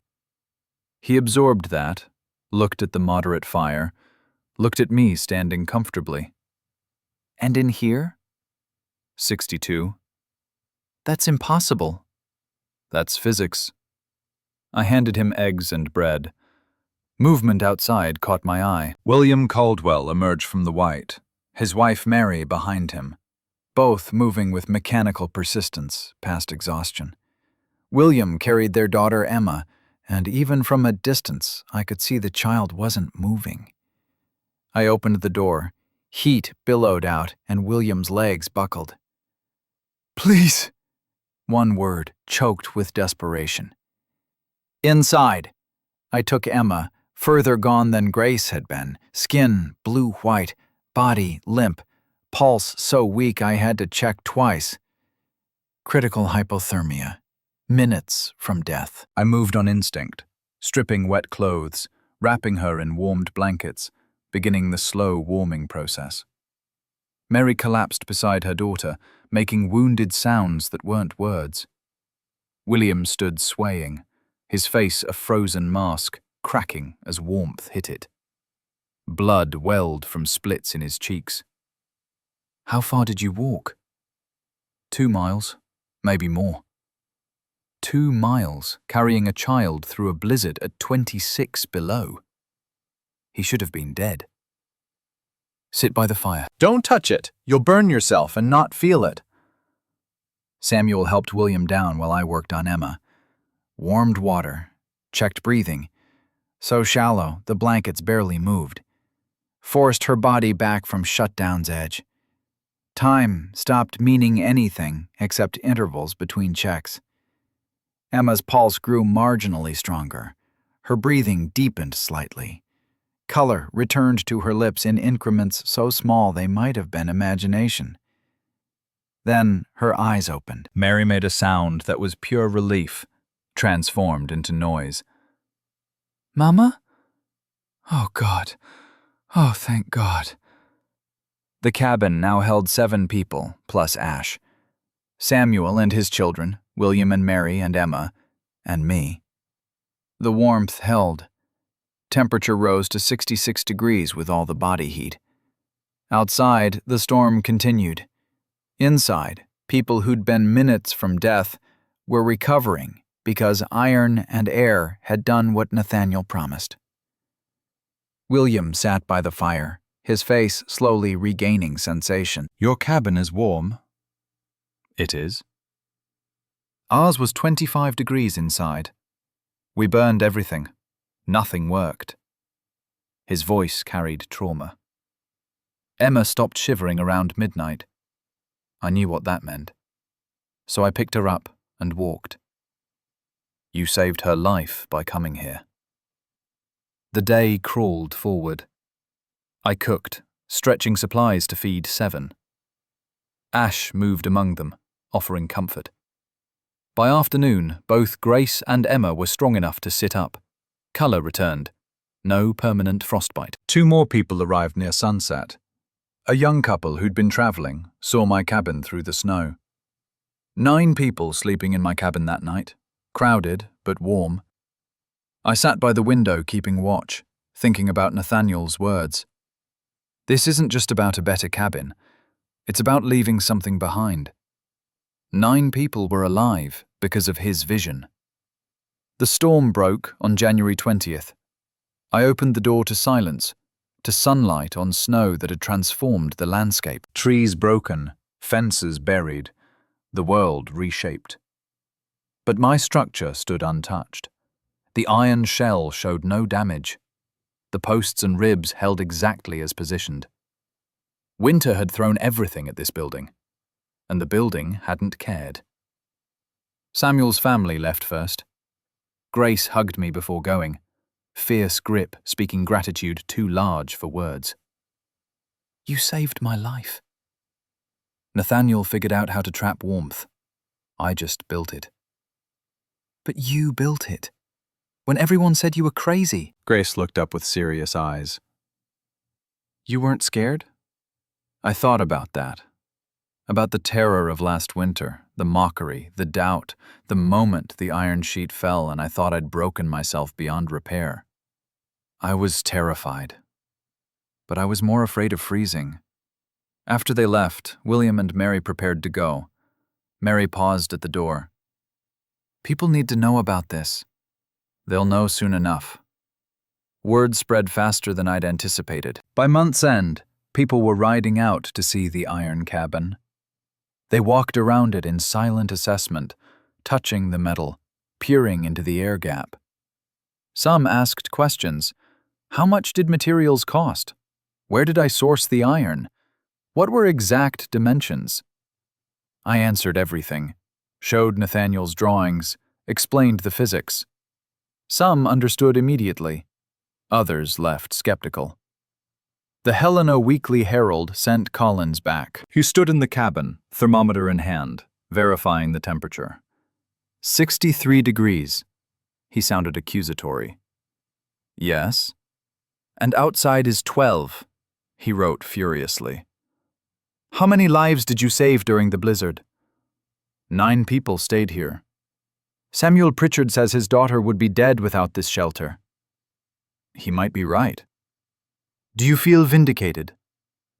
He absorbed that, looked at the moderate fire, looked at me standing comfortably. And in here? 62. That's impossible. That's physics. I handed him eggs and bread. Movement outside caught my eye. William Caldwell emerged from the white, his wife Mary behind him, both moving with mechanical persistence past exhaustion. William carried their daughter Emma, and even from a distance I could see the child wasn't moving. I opened the door. Heat billowed out and William's legs buckled. "Please," one word, choked with desperation. "Inside." I took Emma, further gone than Grace had been, skin blue-white, body limp, pulse so weak I had to check twice. Critical hypothermia. Minutes from death. I moved on instinct, stripping wet clothes, wrapping her in warmed blankets, beginning the slow warming process. Mary collapsed beside her daughter, making wounded sounds that weren't words. William stood swaying, his face a frozen mask, cracking as warmth hit it. Blood welled from splits in his cheeks. "How far did you walk?" 2 miles, maybe more. 2 miles, carrying a child through a blizzard at 26 below. He should have been dead. "Sit by the fire." "Don't touch it. You'll burn yourself and not feel it." Samuel helped William down while I worked on Emma. Warmed water, checked breathing. So shallow, the blankets barely moved. Forced her body back from shutdown's edge. Time stopped meaning anything except intervals between checks. Emma's pulse grew marginally stronger. Her breathing deepened slightly. Color returned to her lips in increments so small they might have been imagination. Then her eyes opened. Mary made a sound that was pure relief, transformed into noise. Mama? Oh, God. Oh, thank God. The cabin now held 7 people, plus Ash. Samuel and his children, William and Mary and Emma, and me. The warmth held. Temperature rose to 66 degrees with all the body heat. Outside, the storm continued. Inside, people who'd been minutes from death were recovering because iron and air had done what Nathaniel promised. William sat by the fire, his face slowly regaining sensation. "Your cabin is warm." "It is." "Ours was 25 degrees inside. We burned everything. Nothing worked." His voice carried trauma. Emma stopped shivering around midnight. I knew what that meant. So I picked her up and walked. "You saved her life by coming here." The day crawled forward. I cooked, stretching supplies to feed 7. Ash moved among them, offering comfort. By afternoon, both Grace and Emma were strong enough to sit up. Color returned. No permanent frostbite. 2 more people arrived near sunset. A young couple who'd been traveling saw my cabin through the snow. 9 people sleeping in my cabin that night, crowded but warm. I sat by the window keeping watch, thinking about Nathaniel's words. This isn't just about a better cabin. It's about leaving something behind. 9 people were alive because of his vision. The storm broke on January 20th. I opened the door to silence, to sunlight on snow that had transformed the landscape. Trees broken, fences buried, the world reshaped. But my structure stood untouched. The iron shell showed no damage. The posts and ribs held exactly as positioned. Winter had thrown everything at this building, and the building hadn't cared. Samuel's family left first. Grace hugged me before going, fierce grip speaking gratitude too large for words. "You saved my life." Nathaniel figured out how to trap warmth. I just built it. "But you built it. When everyone said you were crazy." Grace looked up with serious eyes. "You weren't scared?" I thought about that. About the terror of last winter, the mockery, the doubt, the moment the iron sheet fell and I thought I'd broken myself beyond repair. I was terrified. but I was more afraid of freezing. After they left, William and Mary prepared to go. Mary paused at the door. "People need to know about this." "They'll know soon enough." Word spread faster than I'd anticipated. By month's end, people were riding out to see the iron cabin. They walked around it in silent assessment, touching the metal, peering into the air gap. Some asked questions. How much did materials cost? Where did I source the iron? What were exact dimensions? I answered everything, showed Nathaniel's drawings, explained the physics. Some understood immediately. Others left skeptical. The Helena Weekly Herald sent Collins back. He stood in the cabin, thermometer in hand, verifying the temperature. 63 degrees. He sounded accusatory. Yes. And outside is 12, he wrote furiously. How many lives did you save during the blizzard? 9 people stayed here. Samuel Pritchard says his daughter would be dead without this shelter. He might be right. Do you feel vindicated?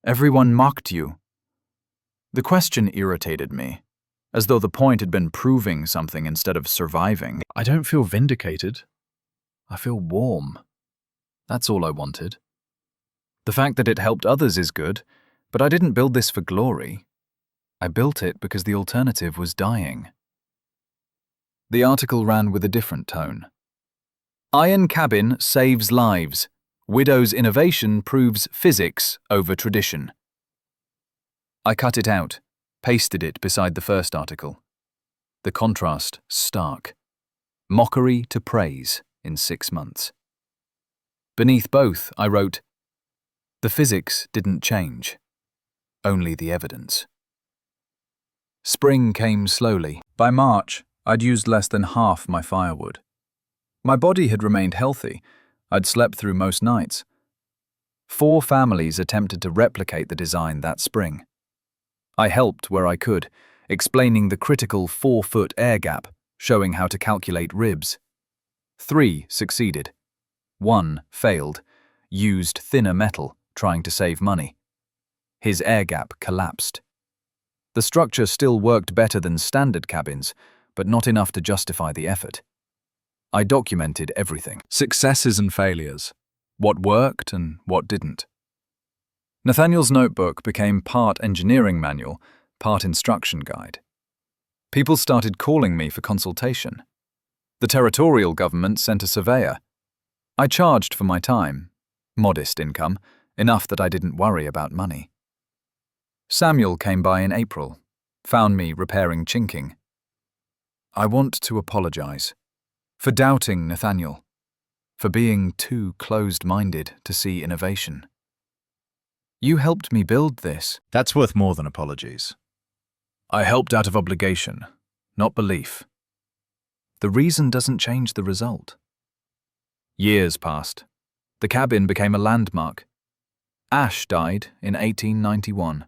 Everyone mocked you. The question irritated me, as though the point had been proving something instead of surviving. I don't feel vindicated. I feel warm. That's all I wanted. The fact that it helped others is good, but I didn't build this for glory. I built it because the alternative was dying. The article ran with a different tone. Iron cabin saves lives. Widow's innovation proves physics over tradition. I cut it out, pasted it beside the first article. The contrast stark. Mockery to praise in 6 months. Beneath both, I wrote, the physics didn't change, only the evidence. Spring came slowly. By March, I'd used less than half my firewood. My body had remained healthy. I'd slept through most nights. 4 families attempted to replicate the design that spring. I helped where I could, explaining the critical 4-foot air gap, showing how to calculate ribs. 3 succeeded. 1 failed, used thinner metal, trying to save money. His air gap collapsed. The structure still worked better than standard cabins, but not enough to justify the effort. I documented everything. Successes and failures. What worked and what didn't. Nathaniel's notebook became part engineering manual, part instruction guide. People started calling me for consultation. The territorial government sent a surveyor. I charged for my time. Modest income, enough that I didn't worry about money. Samuel came by in April, found me repairing chinking. I want to apologize for doubting Nathaniel, for being too closed-minded to see innovation. You helped me build this. That's worth more than apologies. I helped out of obligation, not belief. The reason doesn't change the result. Years passed. The cabin became a landmark. Ash died in 1891,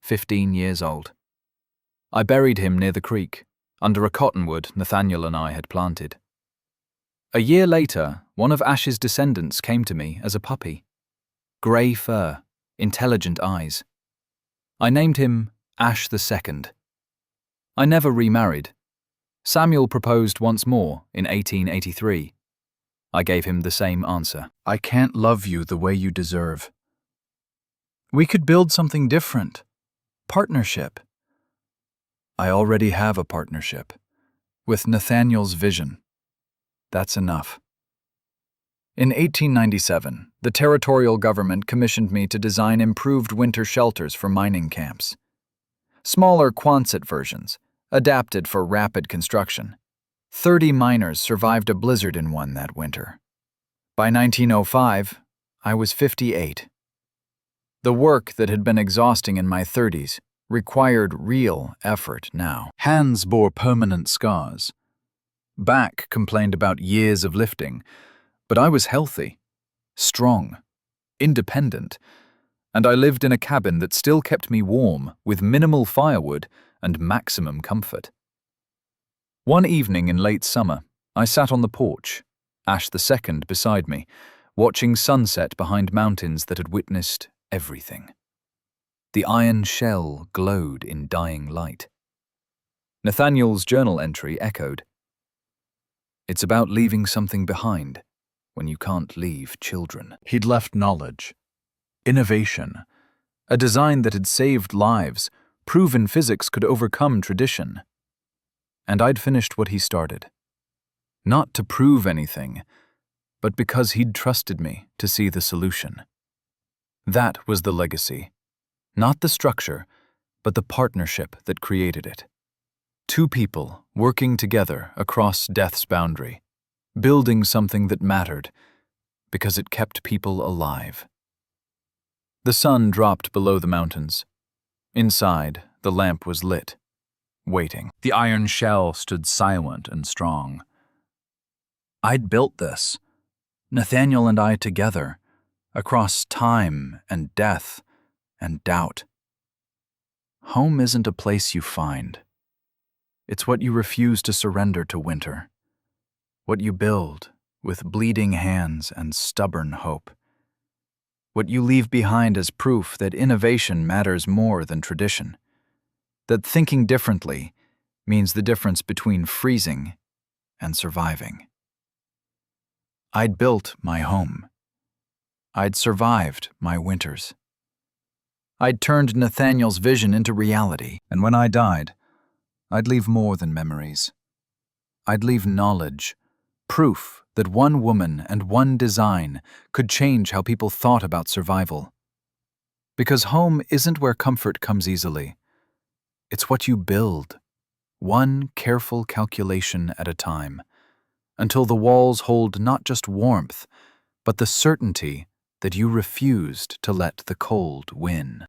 15 years old. I buried him near the creek, under a cottonwood Nathaniel and I had planted. A year later, one of Ash's descendants came to me as a puppy. Grey fur, intelligent eyes. I named him Ash II. I never remarried. Samuel proposed once more in 1883. I gave him the same answer. I can't love you the way you deserve. We could build something different. Partnership. I already have a partnership. With Nathaniel's vision. That's enough. In 1897, the territorial government commissioned me to design improved winter shelters for mining camps. Smaller Quonset versions, adapted for rapid construction. 30 miners survived a blizzard in one that winter. By 1905, I was 58. The work that had been exhausting in my 30s required real effort now. Hands bore permanent scars. Back complained about years of lifting, but I was healthy, strong, independent, and I lived in a cabin that still kept me warm with minimal firewood and maximum comfort. One evening in late summer, I sat on the porch, Ash II beside me, watching sunset behind mountains that had witnessed everything. The iron shell glowed in dying light. Nathaniel's journal entry echoed. It's about leaving something behind when you can't leave children. He'd left knowledge, innovation, A design that had saved lives, proven physics could overcome tradition. And I'd finished what he started. Not to prove anything, but because he'd trusted me to see the solution. That was the legacy. Not the structure, but the partnership that created it. Two people working together across death's boundary, building something that mattered because it kept people alive. The sun dropped below the mountains. Inside, the lamp was lit, waiting. The iron shell stood silent and strong. I'd built this, Nathaniel and I together, across time and death and doubt. Home isn't a place you find. It's what you refuse to surrender to winter. What you build with bleeding hands and stubborn hope. What you leave behind as proof that innovation matters more than tradition. That thinking differently means the difference between freezing and surviving. I'd built my home. I'd survived my winters. I'd turned Nathaniel's vision into reality. And when I died, I'd leave more than memories. I'd leave knowledge, proof that one woman and one design could change how people thought about survival. Because home isn't where comfort comes easily. It's what you build, one careful calculation at a time, until the walls hold not just warmth, but the certainty that you refused to let the cold win.